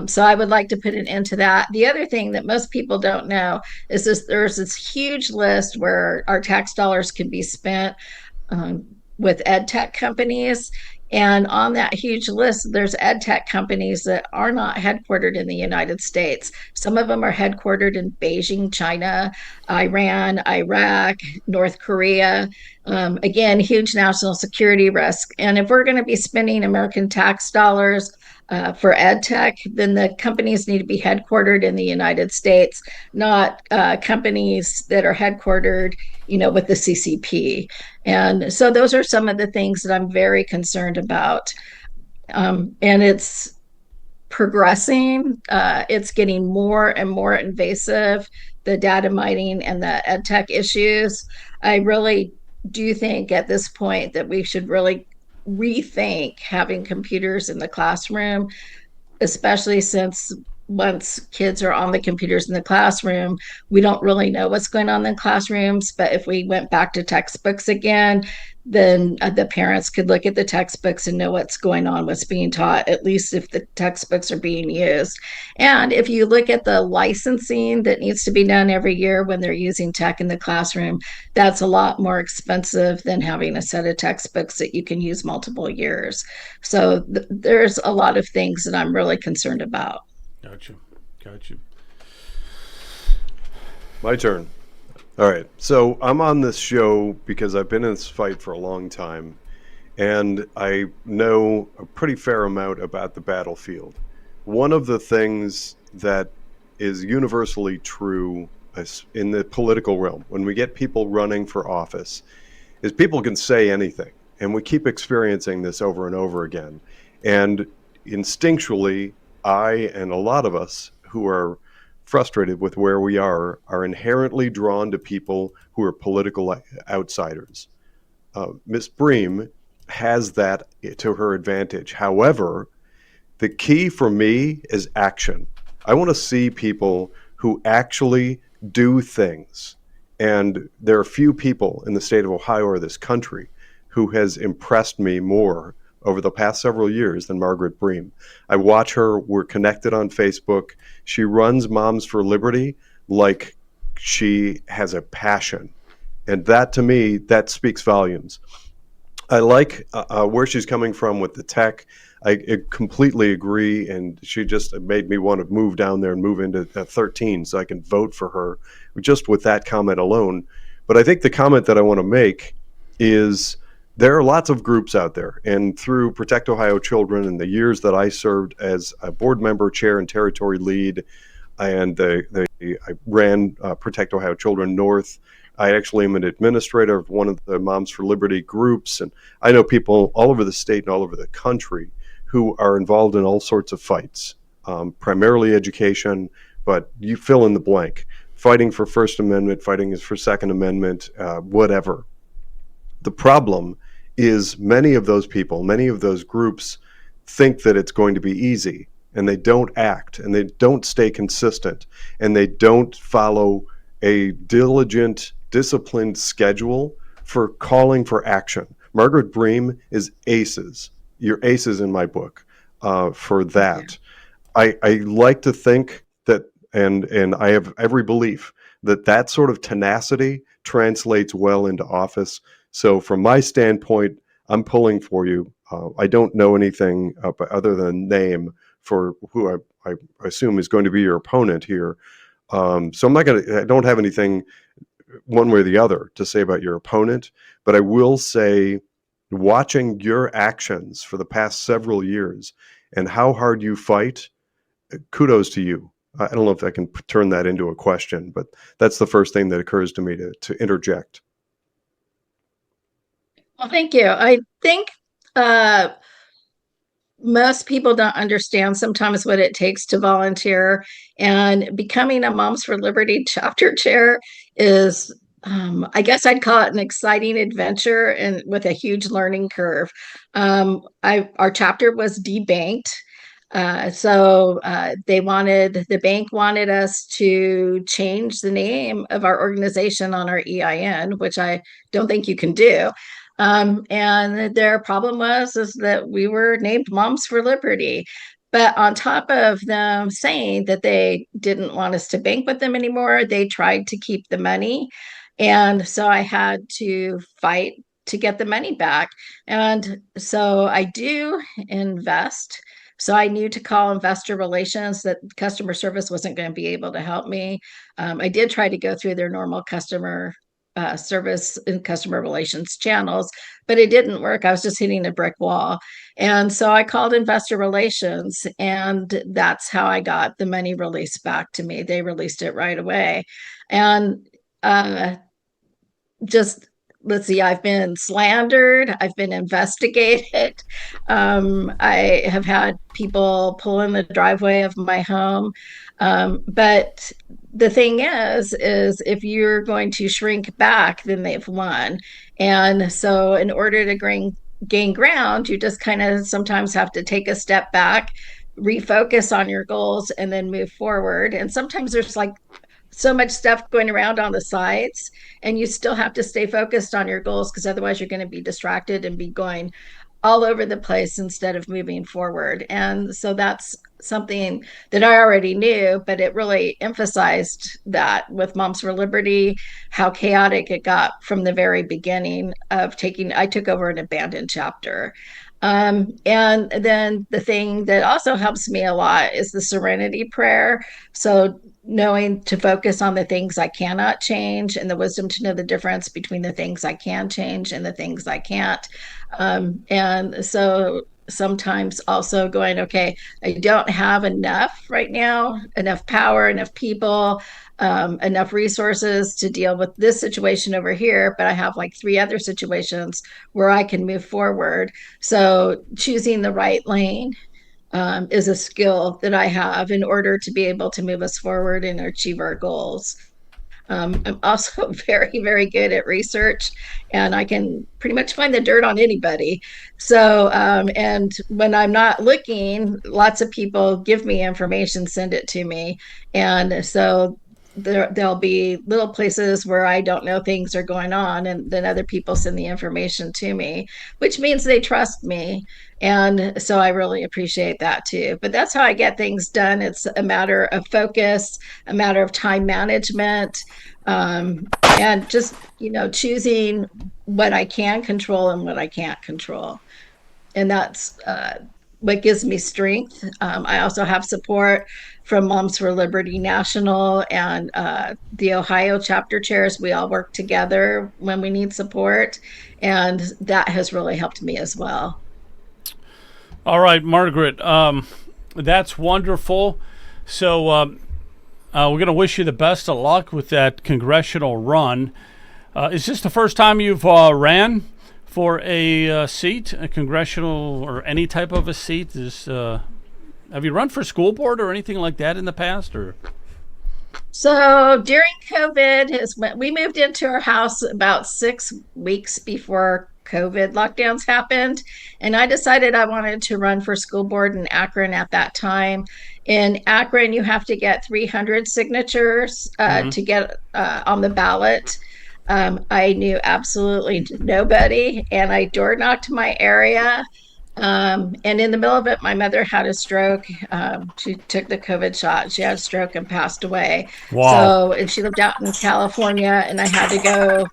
So I would like to put an end to that. The other thing that most people don't know is there's this huge list where our tax dollars can be spent with ed tech companies. And on that huge list, there's ed tech companies that are not headquartered in the United States. Some of them are headquartered in Beijing, China, Iran, Iraq, North Korea. Again, huge national security risk. And if we're going to be spending American tax dollars for ed tech, then the companies need to be headquartered in the United States, not companies that are headquartered, with the CCP. And so those are some of the things that I'm very concerned about. And it's progressing. It's getting more and more invasive, the data mining and the ed tech issues. I really do think at this point that we should really rethink having computers in the classroom, especially since once kids are on the computers in the classroom, we don't really know what's going on in the classrooms. But if we went back to textbooks again, then the parents could look at the textbooks and know what's going on, what's being taught, at least if the textbooks are being used. And if you look at the licensing that needs to be done every year when they're using tech in the classroom, that's a lot more expensive than having a set of textbooks that you can use multiple years. So there's a lot of things that I'm really concerned about. Gotcha. My turn. All right. So I'm on this show because I've been in this fight for a long time, and I know a pretty fair amount about the battlefield. One of the things that is universally true in the political realm, when we get people running for office, is people can say anything. And we keep experiencing this over and over again. And instinctually, I and a lot of us who are frustrated with where we are inherently drawn to people who are political outsiders. Miss Bream has that to her advantage. However, the key for me is action. I want to see people who actually do things. And there are few people in the state of Ohio or this country who has impressed me more over the past several years than Margaret Bream. I watch her. We're connected on Facebook. She runs Moms for Liberty like she has a passion. And that, to me, that speaks volumes. I like where she's coming from with the tech. I completely agree, and she just made me want to move down there and move into 13 so I can vote for her just with that comment alone. But I think the comment that I want to make is there are lots of groups out there, and through Protect Ohio Children and the years that I served as a board member, chair, and territory lead, and I ran Protect Ohio Children North. I actually am an administrator of one of the Moms for Liberty groups, and I know people all over the state and all over the country who are involved in all sorts of fights, primarily education, but you fill in the blank. Fighting for First Amendment, fighting for Second Amendment, whatever. The problem is many of those people, many of those groups think that it's going to be easy, and they don't act, and they don't stay consistent, and they don't follow a diligent, disciplined schedule for calling for action. Margaret Bream is aces. You're aces in my book for that. I like to think that, and I have every belief that that sort of tenacity translates well into office. So from my standpoint, I'm pulling for you. I don't know anything other than name for who I assume is going to be your opponent here. So I don't have anything one way or the other to say about your opponent, but I will say, watching your actions for the past several years and how hard you fight, kudos to you. I don't know if I can turn that into a question, but that's the first thing that occurs to me to interject. Well, thank you. I think most people don't understand sometimes what it takes to volunteer, and becoming a Moms for Liberty chapter chair is, I guess I'd call it an exciting adventure and with a huge learning curve. Our chapter was debanked. The bank wanted us to change the name of our organization on our EIN, which I don't think you can do. And their problem is that we were named Moms for Liberty. But on top of them saying that they didn't want us to bank with them anymore, they tried to keep the money. And so I had to fight to get the money back. And so I do invest. So I knew to call investor relations, that customer service wasn't going to be able to help me. I did try to go through their normal customer service and customer relations channels, but it didn't work. I was just hitting a brick wall. And so I called investor relations, and that's how I got the money released back to me. They released it right away. And just let's see, I've been slandered, I've been investigated. I have had people pull in the driveway of my home. But the thing is if you're going to shrink back, then they've won. And so in order to gain ground, you just kind of sometimes have to take a step back, refocus on your goals and then move forward. And sometimes there's like so much stuff going around on the sides, and you still have to stay focused on your goals, because otherwise you're going to be distracted and be going all over the place instead of moving forward. And so that's something that I already knew, but it really emphasized that with Moms for Liberty, how chaotic it got from the very beginning of I took over an abandoned chapter. And then the thing that also helps me a lot is the serenity prayer. So knowing to focus on the things I cannot change, and the wisdom to know the difference between the things I can change and the things I can't. And so sometimes also going, okay, I don't have enough right now, enough power, enough people, enough resources to deal with this situation over here, but I have like 3 other situations where I can move forward. So choosing the right lane is a skill that I have in order to be able to move us forward and achieve our goals. I'm also very, very good at research, and I can pretty much find the dirt on anybody. So, and when I'm not looking, lots of people give me information, send it to me. And so there'll be little places where I don't know things are going on, and then other people send the information to me, which means they trust me. And so I really appreciate that too. But that's how I get things done. It's a matter of focus, a matter of time management, and just, choosing what I can control and what I can't control. And that's what gives me strength. I also have support from Moms for Liberty National and the Ohio chapter chairs. We all work together when we need support, and that has really helped me as well. All right, Margaret, that's wonderful. So we're going to wish you the best of luck with that congressional run. Is this the first time you've ran for a seat, a congressional or any type of a seat? Have you run for school board or anything like that in the past? Or So during COVID, we moved into our house about 6 weeks before COVID lockdowns happened. And I decided I wanted to run for school board in Akron at that time. In Akron, you have to get 300 signatures to get on the ballot. I knew absolutely nobody, and I door knocked my area. And in the middle of it, my mother had a stroke. She took the COVID shot. She had a stroke and passed away. Wow. So, and she lived out in California, and I had to go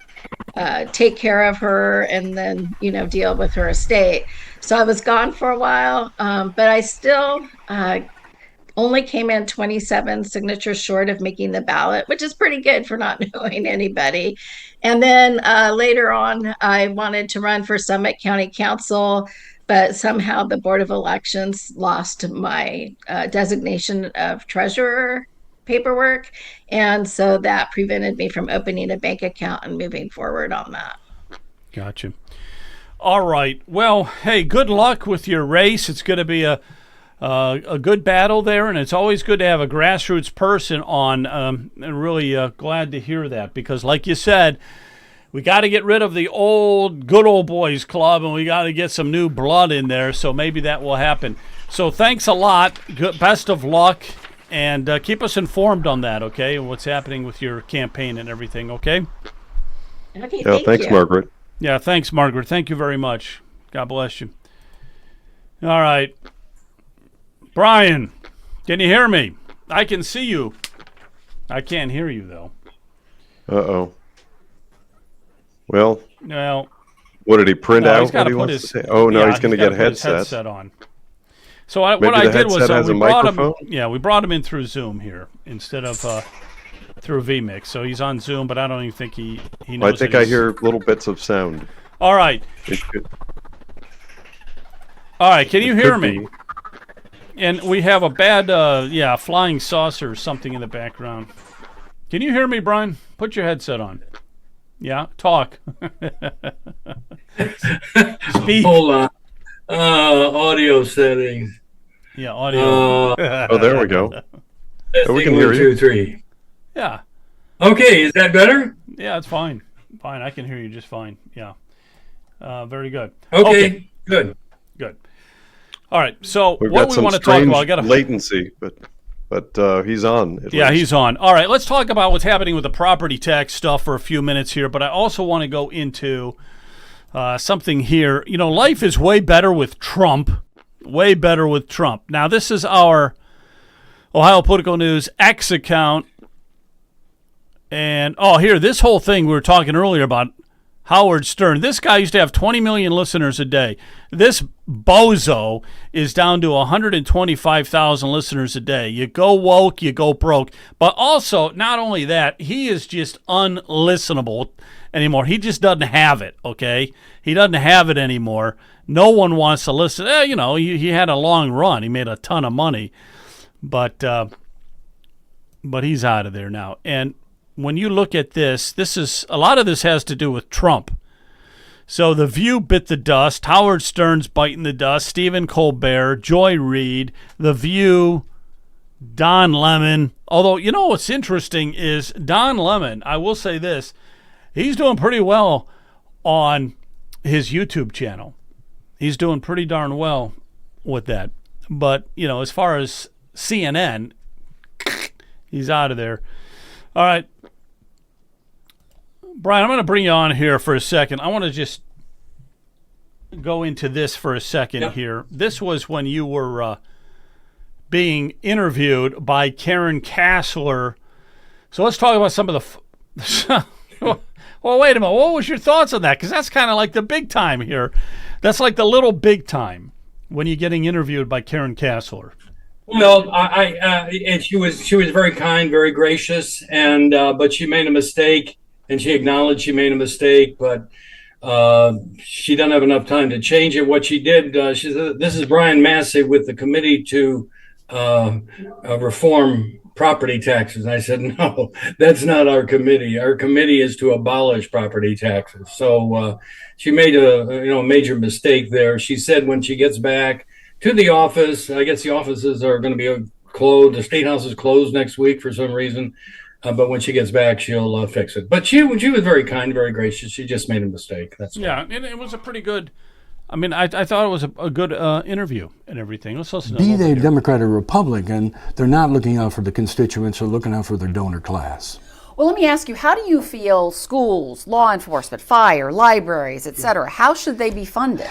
take care of her and then, deal with her estate. So I was gone for a while, but I still only came in 27 signatures short of making the ballot, which is pretty good for not knowing anybody. And then later on, I wanted to run for Summit County Council, but somehow the Board of Elections lost my designation of treasurer paperwork. And so that prevented me from opening a bank account and moving forward on that. Gotcha. All right. Well, hey, good luck with your race. It's going to be a good battle there, and it's always good to have a grassroots person on. And really glad to hear that, because like you said, we got to get rid of the good old boys club, and we got to get some new blood in there, so maybe that will happen. So thanks a lot. Best of luck, and keep us informed on that, okay, and what's happening with your campaign and everything, okay? Okay, thanks, you. Margaret. Yeah, thanks, Margaret. Thank you very much. God bless you. All right. Brian, can you hear me? I can see you. I can't hear you, though. Uh-oh. Well, Well, what did he print no, out? he's got What to he put wants his. to say? Oh no, yeah, he's going to gotta get put his headset. headset on. So what Maybe I the did was headset has we a brought him. microphone? Yeah, we brought him in through Zoom here instead of through vMix. So he's on Zoom, but I don't even think he knows. I think I hear little bits of sound. All right. It could, All right. Can you it hear could me? be. And we have a bad, flying saucer or something in the background. Can you hear me, Brian? Put your headset on. Yeah, talk. Speak. Hold on. Audio settings. Yeah, audio. Oh, there we go. Oh, we can hear you. 2, 3. Yeah. Okay, is that better? Yeah, it's fine. Fine, I can hear you just fine. Yeah. Very good. Okay, good. Good. All right. So We've what got we some want to talk strange about, I got latency, but he's on. Yeah, he's on. All right, let's talk about what's happening with the property tax stuff for a few minutes here, but I also want to go into something here. You know, life is way better with Trump. Way better with Trump. Now, this is our Ohio Political News X account. And, here, this whole thing we were talking earlier about Howard Stern. This guy used to have 20 million listeners a day. This bozo is down to 125,000 listeners a day. You go woke, you go broke. But also, not only that, he is just unlistenable anymore. He just doesn't have it, okay? He doesn't have it anymore. No one wants to listen. You know, he had a long run. He made a ton of money. But he's out of there now. And when you look at this is a lot of this has to do with Trump. So The View bit the dust. Howard Stern's biting the dust. Stephen Colbert, Joy Reid, The View, Don Lemon. Although, you know what's interesting is Don Lemon, I will say this, he's doing pretty well on his YouTube channel. He's doing pretty darn well with that. But, you know, as far as CNN, he's out of there. All right. Brian, I'm going to bring you on here for a second. I want to just go into this for a second here. This was when you were being interviewed by Karen Kassler. So let's talk about some of the... Well, wait a minute. What was your thoughts on that? Because that's kind of like the big time here. That's like the little big time when you're getting interviewed by Karen Kassler. Well, and she was very kind, very gracious, and but she made a mistake, and she acknowledged she made a mistake, but she doesn't have enough time to change it. What she did, she said, "This is Brian Massey with the committee to reform property taxes." And I said, "No, that's not our committee. Our committee is to abolish property taxes." So she made a major mistake there. She said when she gets back to the office, I guess the offices are going to be closed. The State House is closed next week for some reason. But when she gets back, she'll fix it. But she was very kind, very gracious. She just made a mistake. That's yeah, and it was a pretty good. I mean, I thought it was a good interview and everything. Let's listen to Be they Democrat or Republican, they're not looking out for the constituents, they're looking out for their donor class. Well, let me ask you, how do you feel schools, law enforcement, fire, libraries, etc., how should they be funded?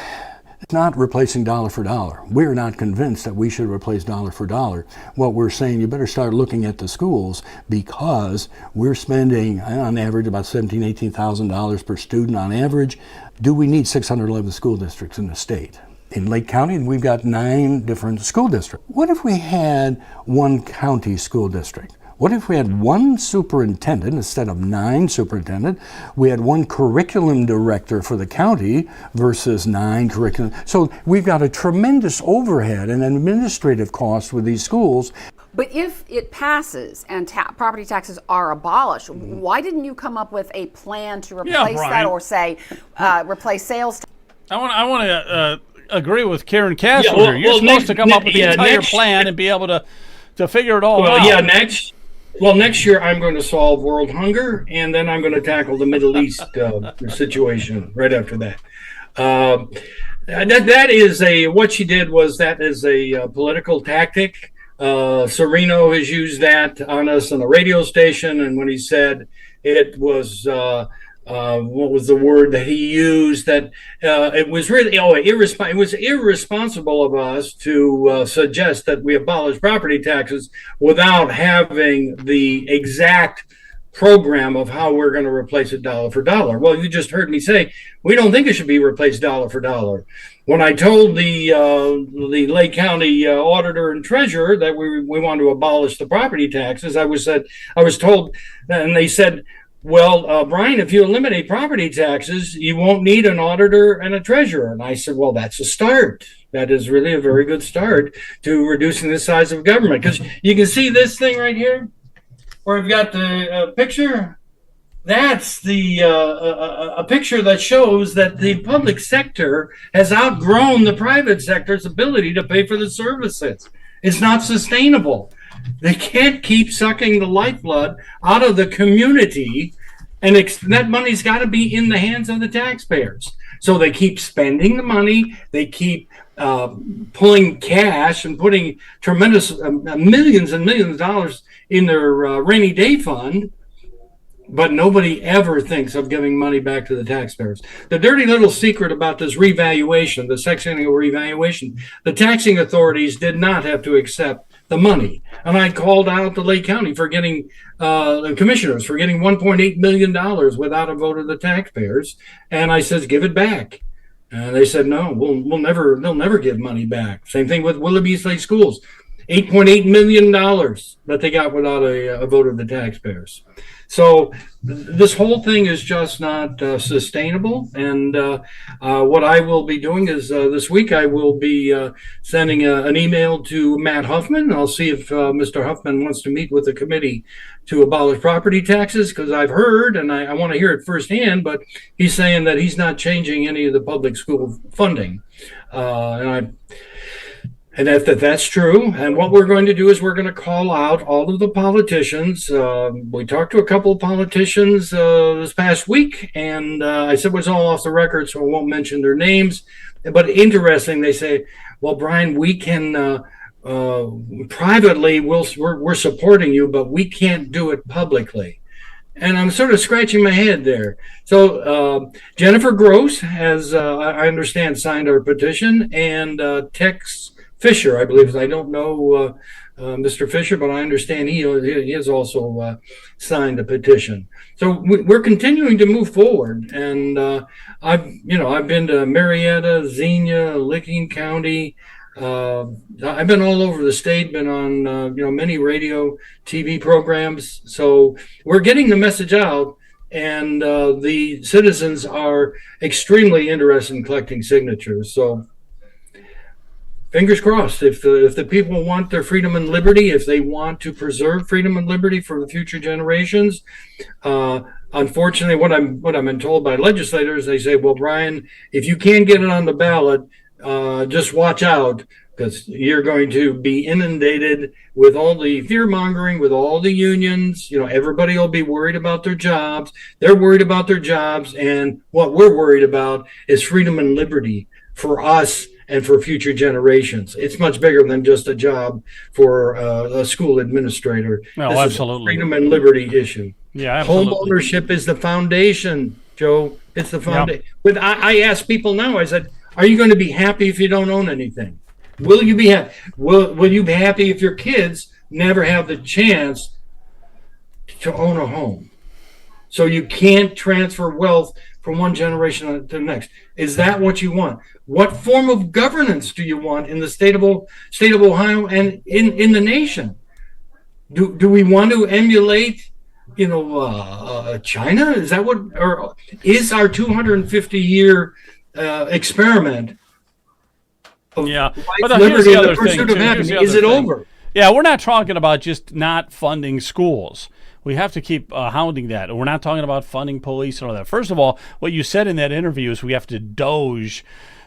It's not replacing dollar for dollar. We're not convinced that we should replace dollar for dollar. What we're saying, you better start looking at the schools because we're spending on average about $17,000, $18,000 per student on average. Do we need 611 school districts in the state? In Lake County, we've got 9 different school districts. What if we had one county school district? What if we had one superintendent instead of 9 superintendents? We had one curriculum director for the county versus 9 curriculum. So we've got a tremendous overhead and administrative cost with these schools. But if it passes and property taxes are abolished, why didn't you come up with a plan to replace that or say replace sales tax? I want to agree with Karen Kassler here. You're supposed to come up with the entire plan and be able to figure it all out. Yeah, next year I'm going to solve world hunger, and then I'm going to tackle the Middle East situation right after that. That is what she did was that is a political tactic. Serino has used that on us on the radio station, and when he said it was what was the word that he used? That it was really it was irresponsible of us to suggest that we abolish property taxes without having the exact program of how we're going to replace it dollar for dollar. Well, you just heard me say we don't think it should be replaced dollar for dollar. When I told the Lake County auditor and treasurer that we want to abolish the property taxes, I was told, and they said, well, Brian, if you eliminate property taxes, you won't need an auditor and a treasurer. And I said, well, that's a start. That is really a very good start to reducing the size of government. Because you can see this thing right here, where I've got the picture. That's a picture that shows that the public sector has outgrown the private sector's ability to pay for the services. It's not sustainable. They can't keep sucking the lifeblood out of the community, and that money's got to be in the hands of the taxpayers. So they keep spending the money. They keep pulling cash and putting tremendous millions and millions of dollars in their rainy day fund. But nobody ever thinks of giving money back to the taxpayers. The dirty little secret about this revaluation, the sexennial revaluation, the taxing authorities did not have to accept the money. And I called out the Lake County for getting the commissioners for getting $1.8 million without a vote of the taxpayers. And I said, give it back. And they said, no, they'll never give money back. Same thing with Willoughby Lake Schools, $8.8 million that they got without a vote of the taxpayers. So this whole thing is just not sustainable. And what I will be doing is this week I will be sending an email to Matt Huffman. I'll see if Mr. Huffman wants to meet with the committee to abolish property taxes, because I've heard, and I want to hear it firsthand, but he's saying that he's not changing any of the public school funding. And if that's true, and what we're going to do is we're going to call out all of the politicians. We talked to a couple of politicians this past week, and I said it was all off the record, so I won't mention their names. But interesting, they say, well, Brian, we can privately, we're supporting you, but we can't do it publicly. And I'm sort of scratching my head there. So Jennifer Gross has, I understand, signed our petition, and Tex Fisher, I believe. I don't know Mr. Fisher, but I understand he has also signed a petition. So we're continuing to move forward. And I've been to Marietta, Xenia, Licking County. I've been all over the state, been on many radio, TV programs. So we're getting the message out, and the citizens are extremely interested in collecting signatures. So fingers crossed. If the people want their freedom and liberty, if they want to preserve freedom and liberty for the future generations, unfortunately, what I've been told by legislators, they say, well, Brian, if you can't get it on the ballot, just watch out, because you're going to be inundated with all the fear mongering, with all the unions. Everybody will be worried about their jobs. They're worried about their jobs, and what we're worried about is freedom and liberty for us and for future generations. It's much bigger than just a job for a school administrator. No, this absolutely. Is a freedom and liberty issue. Yeah, absolutely. Home ownership is the foundation, Joe. It's the foundation. Yep. But I ask people now, I said, are you going to be happy if you don't own anything? Will you be happy? Will you be happy if your kids never have the chance to own a home? So you can't transfer wealth from one generation to the next. Is that what you want? What form of governance do you want in the state of Ohio and in the nation? Do we want to emulate, China? Is that what, or is our 250-year experiment of but liberty and the pursuit of happiness, is it over? Yeah, we're not talking about just not funding schools. We have to keep hounding that. We're not talking about funding police and all that. First of all, what you said in that interview is we have to doge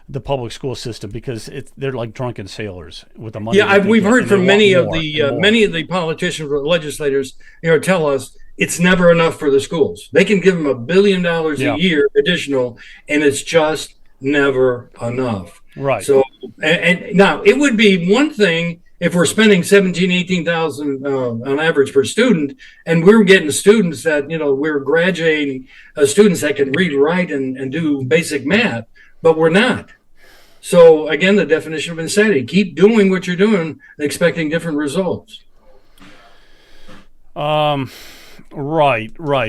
the public school system, because they're like drunken sailors with the money. Yeah, we've heard from many of the politicians or legislators, tell us it's never enough for the schools. They can give them $1 billion a year additional, and it's just never enough. Right. So, and now it would be one thing if we're spending $17,000, $18,000 on average per student, and we're getting students that, we're graduating students that can read, write, and do basic math, but we're not. So again, the definition of insanity: keep doing what you're doing and expecting different results. Right.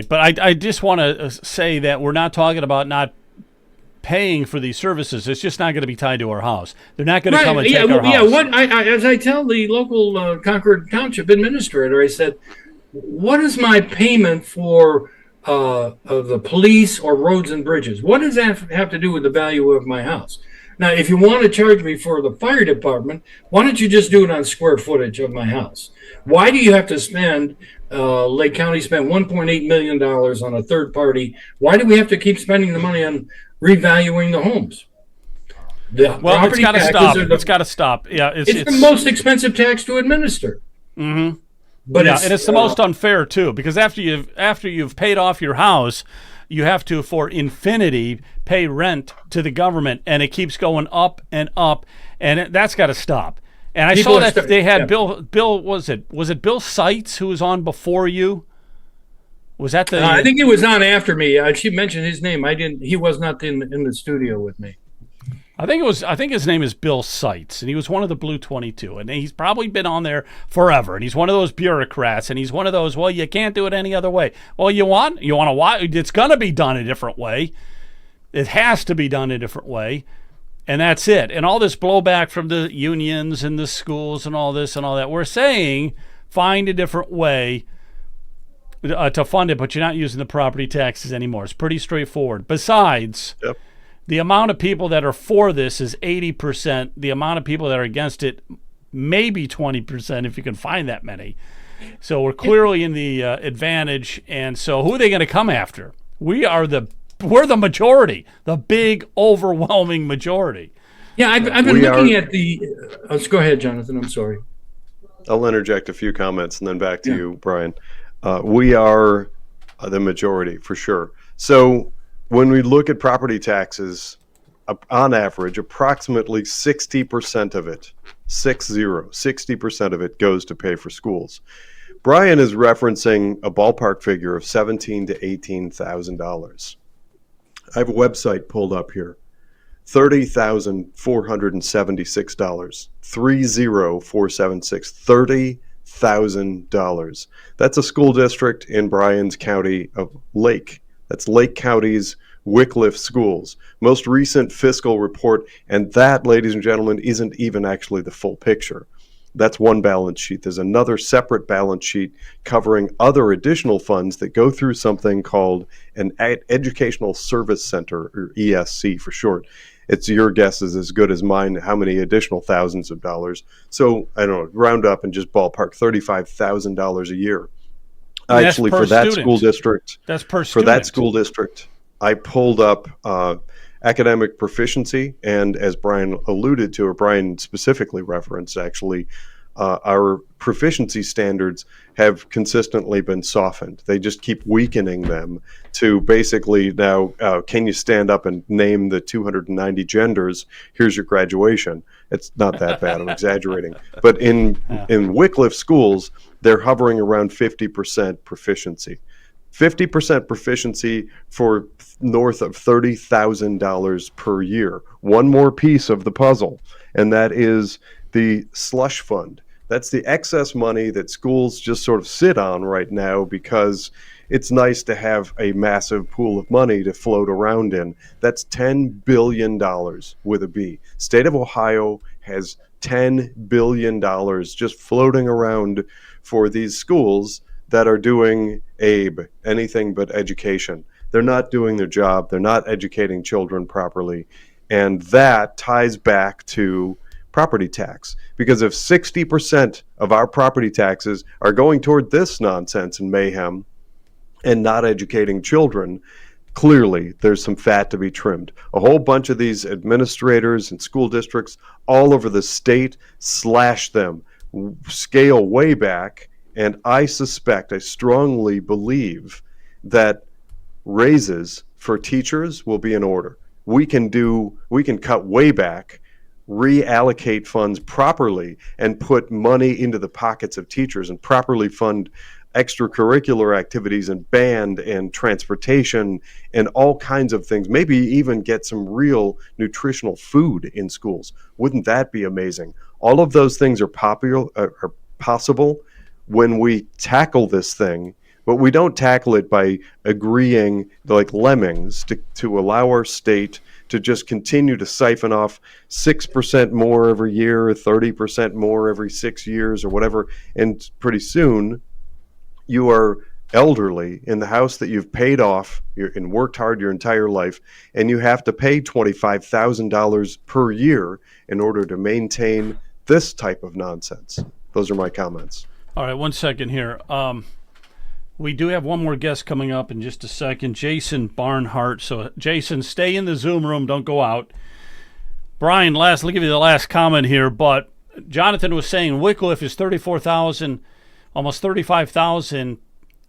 But I just want to say that we're not talking about not paying for these services. It's just not going to be tied to our house. They're not going to come and take our house. As I tell the local Concord Township administrator, I said, what is my payment for the police or roads and bridges? What does that have to do with the value of my house? Now, if you want to charge me for the fire department, why don't you just do it on square footage of my house? Why do you have to spend, Lake County spent $1.8 million on a third party? Why do we have to keep spending the money on revaluing the homes? Well, it's got to stop. It's got to stop. Yeah, it's the most expensive tax to administer. Mm-hmm. But and it's the most unfair too, because after you've paid off your house, you have to, for infinity, pay rent to the government, and it keeps going up and up, and that's got to stop. And I saw that they had Bill, was it Bill Seitz who was on before you? Was that the? I think he was on after me. She mentioned his name. I didn't. He was not in the studio with me. I think his name is Bill Seitz, and he was one of the Blue 22, and he's probably been on there forever. And he's one of those bureaucrats, and he's one of those. Well, you can't do it any other way. Well, you want to watch? It's going to be done a different way. It has to be done a different way, and that's it. And all this blowback from the unions and the schools and all this and all that. We're saying find a different way to fund it, but you're not using the property taxes anymore. It's pretty straightforward. Besides. Yep. The amount of people that are for this is 80%. The amount of people that are against it, maybe 20%, if you can find that many. So we're clearly in the advantage. And so who are they going to come after? We're the majority, the big, overwhelming majority. Yeah, I've been looking at the. Let's go ahead, Jonathan. I'm sorry. I'll interject a few comments and then back to you, Brian. We are the majority for sure. So. When we look at property taxes, on average, approximately 60% of it, 60% of it goes to pay for schools. Brian is referencing a ballpark figure of $17,000 to $18,000. I have a website pulled up here, $30,476, 30476, $30,000. That's a school district in Brian's county of Lake. That's Lake County's Wycliffe schools. Most recent fiscal report, and that, ladies and gentlemen, isn't even actually the full picture. That's one balance sheet. There's another separate balance sheet covering other additional funds that go through something called an Educational Service Center, or ESC for short. It's your guess is as good as mine how many additional thousands of dollars. So, I don't know, round up and just ballpark $35,000 a year. Actually, for that student. School district, that's per student. For that school district, I pulled up academic proficiency, and as Brian alluded to, or Brian specifically referenced, actually, our proficiency standards have consistently been softened. They just keep weakening them to basically now, can you stand up and name the 290 genders? Here's your graduation. It's not that bad. I'm exaggerating. But in Wycliffe schools, they're hovering around 50% proficiency. 50% proficiency for north of $30,000 per year. One more piece of the puzzle, and that is the slush fund. That's the excess money that schools just sort of sit on right now because it's nice to have a massive pool of money to float around in. That's $10 billion with a B. State of Ohio has $10 billion just floating around for these schools that are doing anything but education. They're not doing their job. They're not educating children properly. And that ties back to property tax. Because if 60% of our property taxes are going toward this nonsense and mayhem and not educating children, clearly there's some fat to be trimmed. A whole bunch of these administrators and school districts all over the state slash them, scale way back, and I strongly believe that raises for teachers will be in order. We can cut way back, reallocate funds properly, and put money into the pockets of teachers and properly fund extracurricular activities and band and transportation and all kinds of things. Maybe even get some real nutritional food in schools. Wouldn't that be amazing? All of those things are possible when we tackle this thing, but we don't tackle it by agreeing like lemmings to allow our state to just continue to siphon off 6% more every year, 30% more every 6 years or whatever. And pretty soon you are elderly in the house that you've paid off and worked hard your entire life, and you have to pay $25,000 per year in order to maintain this type of nonsense. Those are my comments. All right, 1 second here. We do have one more guest coming up in just a second, Jason Barnhart. So, Jason, stay in the Zoom room. Don't go out. Brian, let me give you the last comment here. But Jonathan was saying Wycliffe is $34,000, almost $35,000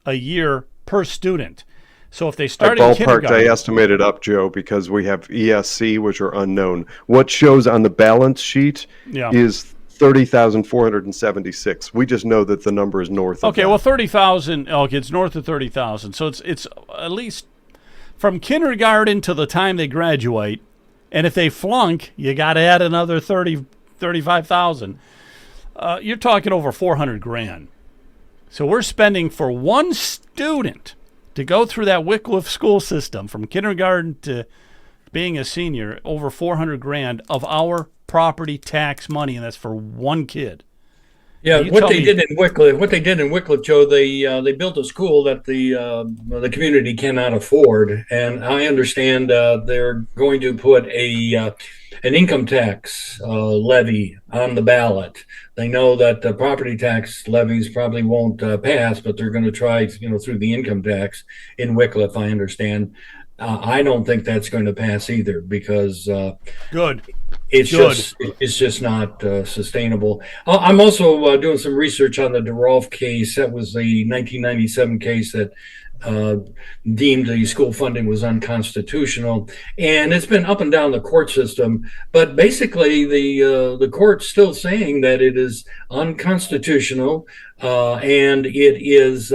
a year per student. So if they start I in ballparked, kindergarten, I estimated up, Joe, because we have ESC, which are unknown. What shows on the balance sheet is 30,476. We just know that the number is north of okay, that. well, 30,000. Okay, it's north of 30,000. So it's at least from kindergarten to the time they graduate. And if they flunk, you got to add another 35,000. You're talking over 400 grand. So we're spending for one student to go through that Wycliffe school system from kindergarten to being a senior, over 400 grand of our property tax money, and that's for one kid. Yeah, what they did in Wycliffe, Joe, they built a school that the community cannot afford, and I understand they're going to put an income tax levy on the ballot. They know that the property tax levies probably won't pass, but they're going to try, through the income tax in Wycliffe. I understand. I don't think that's going to pass either because good. It's just not sustainable. I'm also doing some research on the DeRolf case. That was the 1997 case that deemed the school funding was unconstitutional, and it's been up and down the court system. But basically, the court's still saying that it is unconstitutional, and it is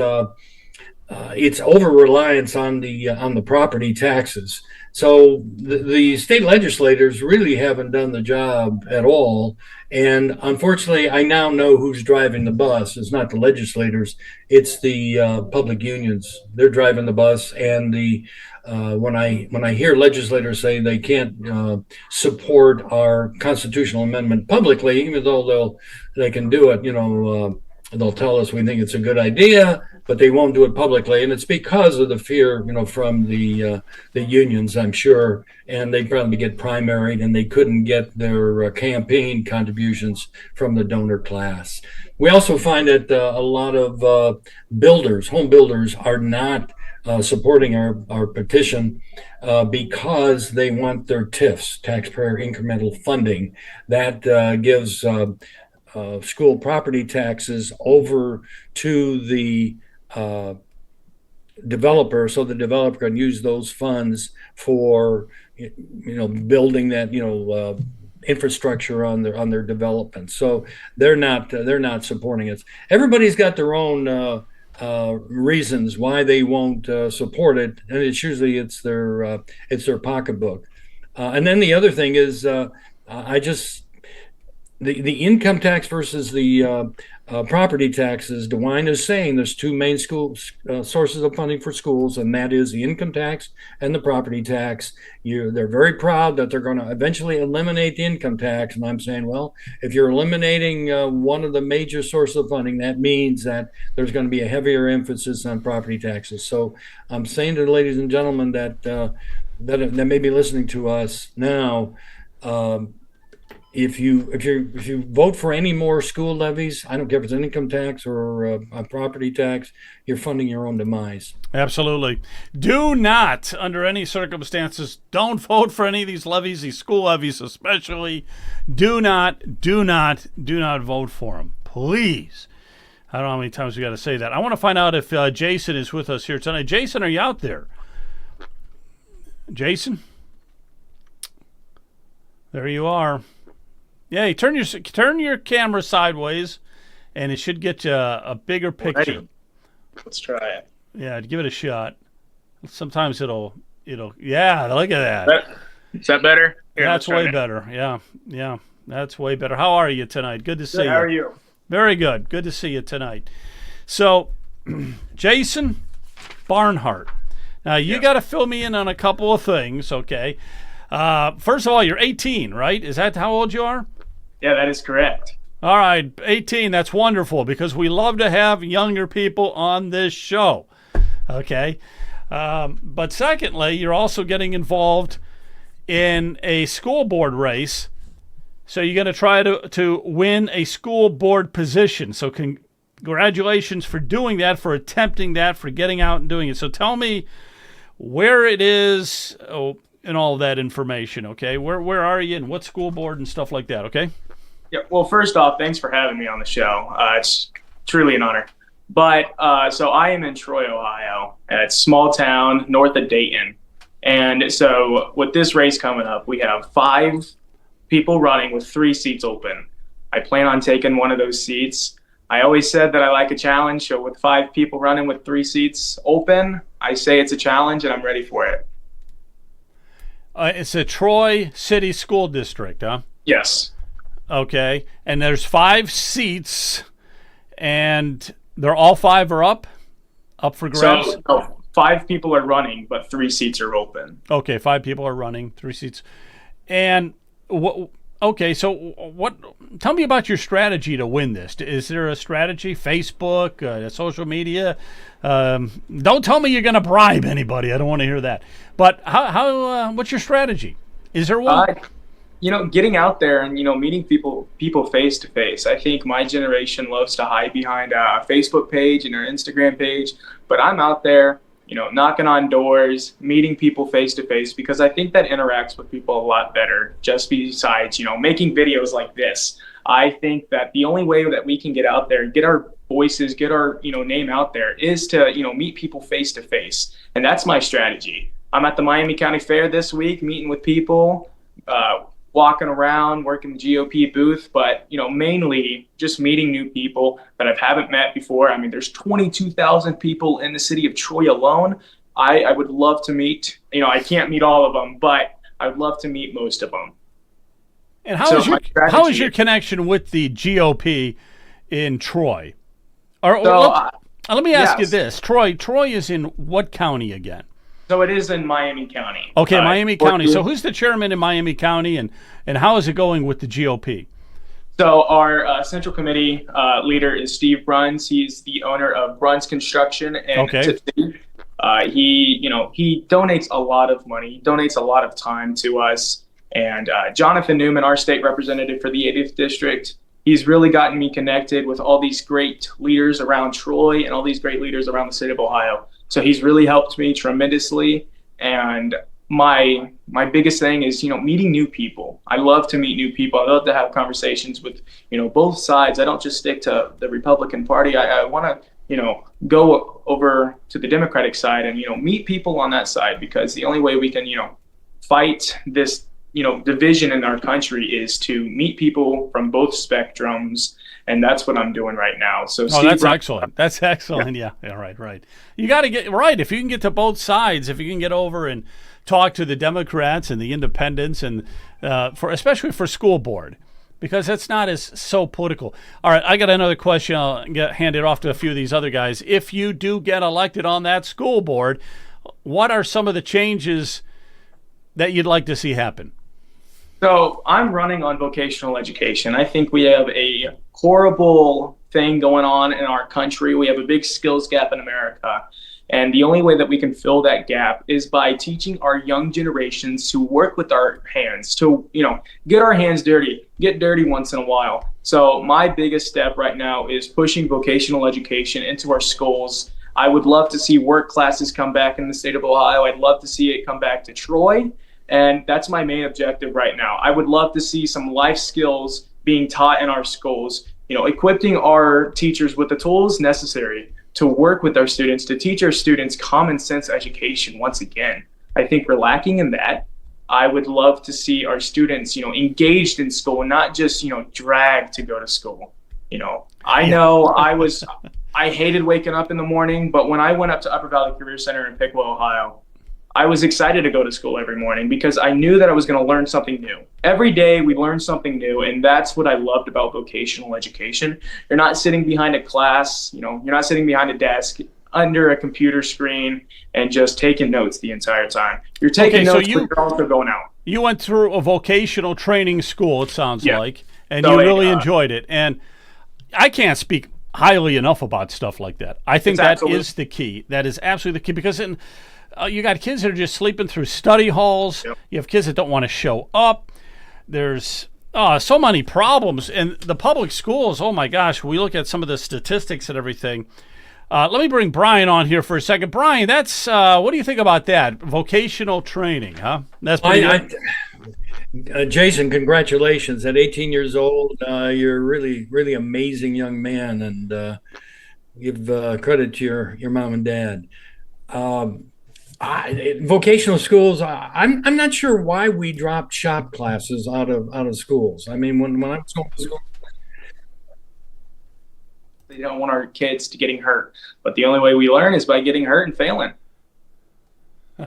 it's over reliance on the property taxes. So the state legislators really haven't done the job at all. And unfortunately, I now know who's driving the bus. It's not the legislators; it's the public unions. They're driving the bus. And when I hear legislators say they can't support our constitutional amendment publicly, even though they can do it, they'll tell us we think it's a good idea, but they won't do it publicly, and it's because of the fear, from the unions, I'm sure, and they probably get primaried, and they couldn't get their campaign contributions from the donor class. We also find that a lot of home builders, are not supporting our petition because they want their TIFs, taxpayer incremental funding, that gives school property taxes over to the developer, so the developer can use those funds for building that infrastructure on their development. So they're not supporting it. Everybody's got their own reasons why they won't support it, and it's usually it's their pocketbook. And then the other thing is the income tax versus the property taxes. DeWine is saying there's two main sources of funding for schools, and that is the income tax and the property tax. They're very proud that they're going to eventually eliminate the income tax, and I'm saying, well, if you're eliminating one of the major sources of funding, that means that there's going to be a heavier emphasis on property taxes. So I'm saying to the ladies and gentlemen that may be listening to us now, if you vote for any more school levies, I don't care if it's an income tax or a property tax, you're funding your own demise. Absolutely. Do not, under any circumstances, don't vote for any of these levies, these school levies especially. Do not vote for them, please. I don't know how many times we got to say that. I want to find out if Jason is with us here tonight. Jason, are you out there? Jason? There you are. Yeah, turn your camera sideways, and it should get you a bigger picture. Ready. Let's try it. Yeah, give it a shot. Sometimes it'll. Yeah, look at that. Is that better? Here, that's way better. Yeah, that's way better. How are you tonight? Good to see you. How are you? Very good. Good to see you tonight. So, Jason Barnhart. Now you got to fill me in on a couple of things, okay? First of all, you're 18, right? Is that how old you are? Yeah, that is correct. All right, 18. That's wonderful because we love to have younger people on this show. Okay. But secondly, you're also getting involved in a school board race. So you're going to try to win a school board position. So congratulations for doing that, for attempting that, for getting out and doing it. So tell me where it is. And all that information, okay? Where are you and what school board and stuff like that, okay? Yeah, well, first off, thanks for having me on the show. It's truly an honor. But so I am in Troy, Ohio, It's a small town north of Dayton. And so with this race coming up, we have 5 people running with 3 seats open. I plan on taking one of those seats. I always said that I like a challenge. So with 5 people running with 3 seats open, I say it's a challenge and I'm ready for it. It's a Troy City School District, huh? Yes. Okay. And there's 5 seats, and they're all 5 are up for grabs? So no, 5 people are running, but 3 seats are open. Okay, 5 people are running, 3 seats. And okay, so what? Tell me about your strategy to win this. Is there a strategy? Facebook, social media? Don't tell me you're going to bribe anybody. I don't want to hear that. But how? What's your strategy? Is there one? Getting out there and meeting people face to face. I think my generation loves to hide behind a Facebook page and our Instagram page, but I'm out there, knocking on doors, meeting people face to face, because I think that interacts with people a lot better. Just besides, making videos like this, I think that the only way that we can get out there and get our voices, get our name out there is to meet people face to face, and that's my strategy. I'm at the Miami County Fair this week, meeting with people. Walking around, working the GOP booth, but mainly just meeting new people that I haven't met before. I mean, there's 22,000 people in the city of Troy alone. I would love to meet. I can't meet all of them, but I would love to meet most of them. And how is your connection with the GOP in Troy? Let me ask you this: Troy is in what county again? So it is in Miami County. Okay, Miami County. So who's the chairman in Miami County, and how is it going with the GOP? So our Central Committee leader is Steve Bruns. He's the owner of Bruns Construction and Tipsy. He donates a lot of money, he donates a lot of time to us. And Jonathan Newman, our state representative for the 80th District, he's really gotten me connected with all these great leaders around Troy and all these great leaders around the state of Ohio. So he's really helped me tremendously. And my biggest thing is, meeting new people. I love to meet new people. I love to have conversations with, both sides. I don't just stick to the Republican Party. I want to, go over to the Democratic side and, meet people on that side, because the only way we can, fight this, division in our country is to meet people from both spectrums. And that's what I'm doing right now. So that's excellent. That's excellent. Yeah. Right. You got to get right. If you can get to both sides, if you can get over and talk to the Democrats and the independents, and especially for school board, because that's not as so political. All right, I got another question. I'll hand it off to a few of these other guys. If you do get elected on that school board, what are some of the changes that you'd like to see happen? So I'm running on vocational education. I think we have a horrible thing going on in our country. We have a big skills gap in America. And the only way that we can fill that gap is by teaching our young generations to work with our hands, to, get our hands dirty, get dirty once in a while. So my biggest step right now is pushing vocational education into our schools. I would love to see work classes come back in the state of Ohio. I'd love to see it come back to Troy. And that's my main objective right now. I would love to see some life skills being taught in our schools, equipping our teachers with the tools necessary to work with our students, to teach our students common sense education once again. I think we're lacking in that. I would love to see our students, engaged in school, not just, dragged to go to school. I know I hated waking up in the morning, but when I went up to Upper Valley Career Center in Piqua, Ohio, I was excited to go to school every morning because I knew that I was going to learn something new. Every day we learn something new, and that's what I loved about vocational education. You're not sitting behind a class, you're not sitting behind a desk under a computer screen and just taking notes the entire time. You're taking notes, but you're also going out. You went through a vocational training school, it sounds like, and you really enjoyed it. And I can't speak highly enough about stuff like that. I think that is the key. That is absolutely the key, because you got kids that are just sleeping through study halls. Yep. You have kids that don't want to show up. There's so many problems. And the public schools, oh my gosh, we look at some of the statistics and everything. Let me bring Brian on here for a second. Brian, that's what do you think about that? Vocational training, huh? That's Jason, congratulations. At 18 years old, you're really, really amazing young man, and give credit to your mom and dad. Vocational schools. I'm not sure why we dropped shop classes out of schools. I mean, when I was going to school, They don't want our kids to getting hurt, but the only way we learn is by getting hurt and failing.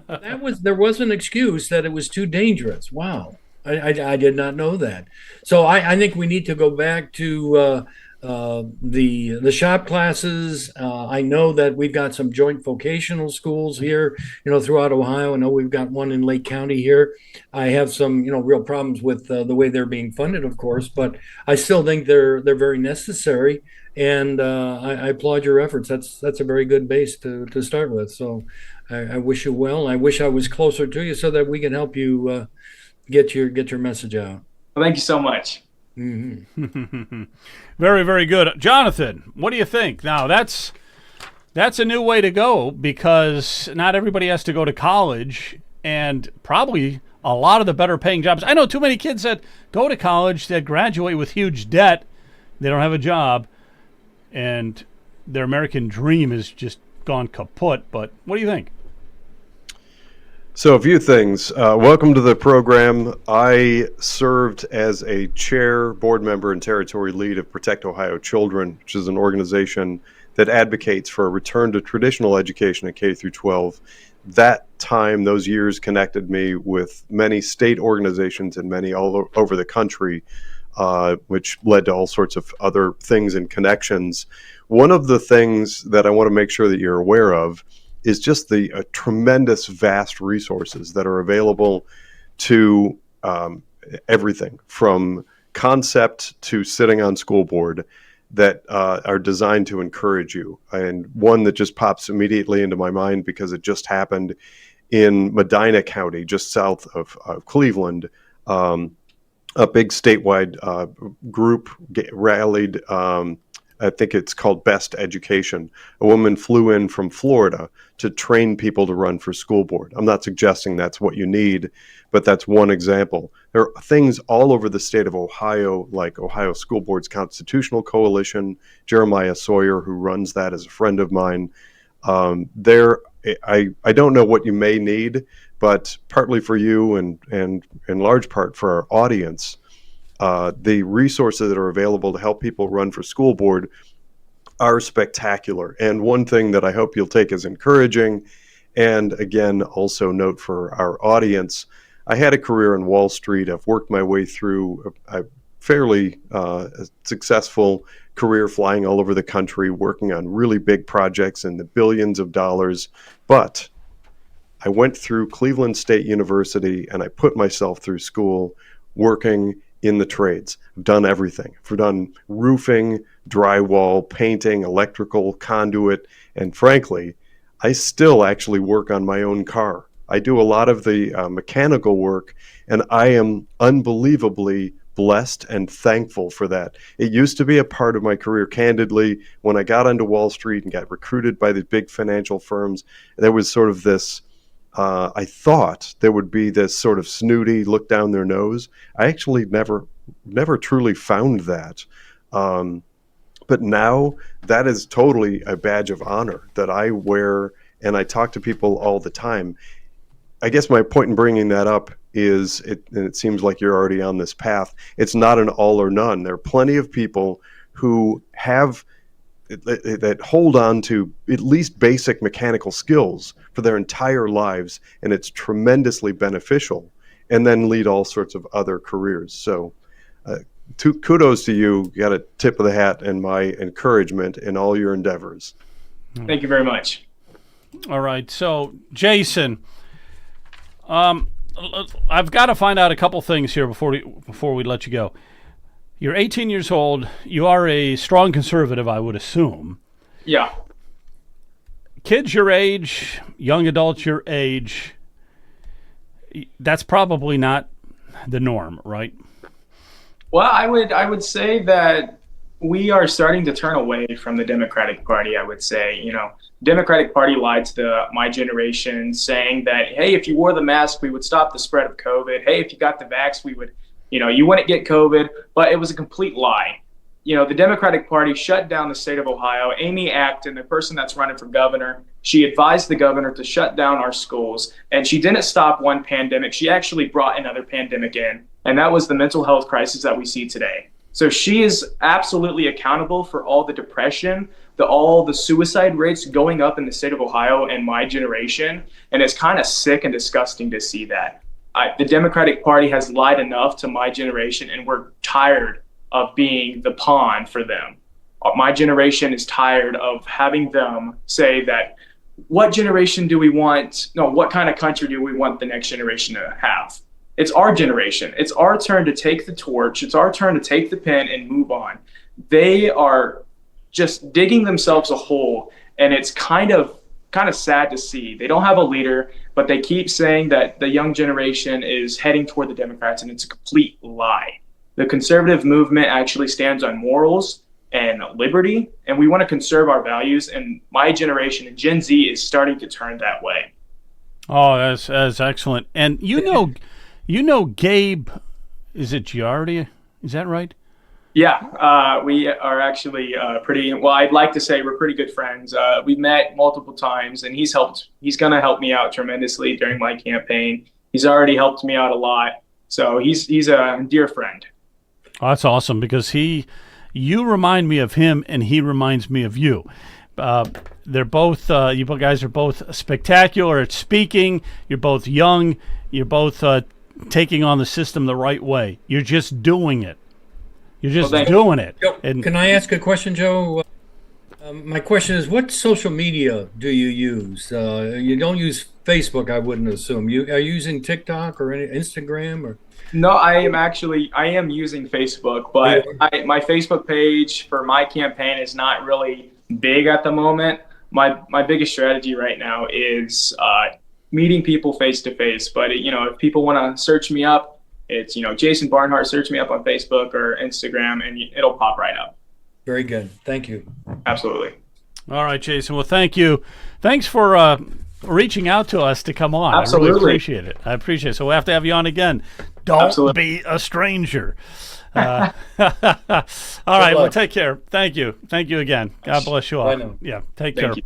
there was an excuse that it was too dangerous. Wow, I did not know that. So I think we need to go back to the shop classes. I know that we've got some joint vocational schools here, throughout Ohio. I know we've got one in Lake County here. I have some, real problems with the way they're being funded, of course, but I still think they're very necessary. And I applaud your efforts. That's a very good base to start with. So I wish you well. I wish I was closer to you so that we can help you get your message out. Well, thank you so much. Mm-hmm. Very, very good. Jonathan, what do you think? Now, that's a new way to go, because not everybody has to go to college, and probably a lot of the better paying jobs. I know too many kids that go to college that graduate with huge debt. They don't have a job, and their American dream is just gone kaput. But what do you think? So a few things. Welcome to the program. I served as a chair, board member, and territory lead of Protect Ohio Children, which is an organization that advocates for a return to traditional education at K through 12. That time, those years connected me with many state organizations and many all over the country, which led to all sorts of other things and connections. One of the things that I want to make sure that you're aware of is just the tremendous, vast resources that are available to everything from concept to sitting on school board that are designed to encourage you. And one that just pops immediately into my mind because it just happened in Medina County, just south of Cleveland. A big statewide group rallied. I think it's called Best Education. A woman flew in from Florida to train people to run for school board. I'm not suggesting that's what you need, but that's one example. There are things all over the state of Ohio, like Ohio School Boards Constitutional Coalition. Jeremiah Sawyer, who runs that, is a friend of mine. I don't know what you may need, but partly for you and in large part for our audience, the resources that are available to help people run for school board are spectacular. And one thing that I hope you'll take as encouraging, and again, also note for our audience, I had a career in Wall Street. I've worked my way through a fairly successful career flying all over the country, working on really big projects in the billions of dollars. But I went through Cleveland State University and I put myself through school working in the trades. I've done everything. I've done roofing, drywall, painting, electrical, conduit, and frankly, I still actually work on my own car. I do a lot of the mechanical work, and I am unbelievably blessed and thankful for that. It used to be a part of my career, candidly. When I got onto Wall Street and got recruited by the big financial firms, there was sort of this I thought there would be this sort of snooty look down their nose. I actually never truly found that. But now that is totally a badge of honor that I wear, and I talk to people all the time. I guess my point in bringing that up is, and it seems like you're already on this path, it's not an all or none. There are plenty of people who have that hold on to at least basic mechanical skills for their entire lives, and it's tremendously beneficial, and then lead all sorts of other careers. So kudos to you. You got a tip of the hat and my encouragement in all your endeavors. Thank you very much. All right. So, Jason, I've got to find out a couple things here before we let you go. You're 18 years old. You are a strong conservative, I would assume. Yeah. Kids your age, young adults your age, that's probably not the norm, right? Well, I would say that we are starting to turn away from the Democratic Party, I would say. Democratic Party lied to my generation, saying that, hey, if you wore the mask, we would stop the spread of COVID. Hey, if you got the vax, we would, you wouldn't get COVID. But it was a complete lie. the Democratic Party shut down the state of Ohio. Amy Acton, the person that's running for governor, she advised the governor to shut down our schools. And she didn't stop one pandemic. She actually brought another pandemic in. And that was the mental health crisis that we see today. So she is absolutely accountable for all the depression, all the suicide rates going up in the state of Ohio and my generation. And it's kind of sick and disgusting to see that. The Democratic Party has lied enough to my generation, and we're tired of being the pawn for them. My generation is tired of having them say that, what generation do we want? No, what kind of country do we want the next generation to have? It's our generation. It's our turn to take the torch. It's our turn to take the pen and move on. They are just digging themselves a hole, and it's kind of sad to see. They don't have a leader, but they keep saying that the young generation is heading toward the Democrats, and it's a complete lie. The conservative movement actually stands on morals and liberty, and we want to conserve our values, and my generation and Gen Z is starting to turn that way. Oh, that's excellent. And Gabe, is it Giardia? Is that right? Yeah, we are actually I'd like to say we're pretty good friends. We've met multiple times, and he's going to help me out tremendously during my campaign. He's already helped me out a lot. So he's a dear friend. Oh, that's awesome, because you remind me of him and he reminds me of you. They're both, you guys are both spectacular at speaking. You're both young. You're both taking on the system the right way. You're just doing it. You're just doing it. And can I ask a question, Joe? My question is, what social media do you use? You don't use Facebook, I wouldn't assume. Are you using TikTok or Instagram or? No, I am using Facebook, but my Facebook page for my campaign is not really big at the moment. My biggest strategy right now is meeting people face to face. But if people want to search me up, it's Jason Barnhart. Search me up on Facebook or Instagram, and it'll pop right up. Very good. Thank you. Absolutely. All right, Jason. Well, thank you. Thanks for reaching out to us to come on. Absolutely. I really appreciate it. So we'll have to have you on again. Don't Absolutely. be a stranger. All right. Well, take care. Thank you. Thank you again. God bless you all. I know. Yeah. Take Thank care. you.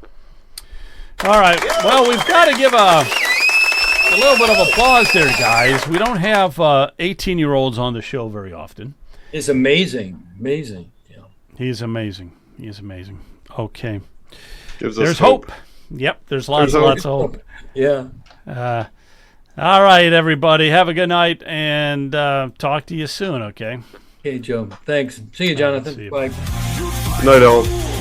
All right. Well, we've got to give a little bit of applause there, guys. We don't have 18-year-olds on the show very often. It's amazing. Amazing. Yeah. He's amazing. Okay. There's hope. Yep. There's lots of hope. Yeah. All right, everybody. Have a good night, and talk to you soon, okay? Okay, Joe. Thanks. See you, Jonathan. See you. Bye. Night, all.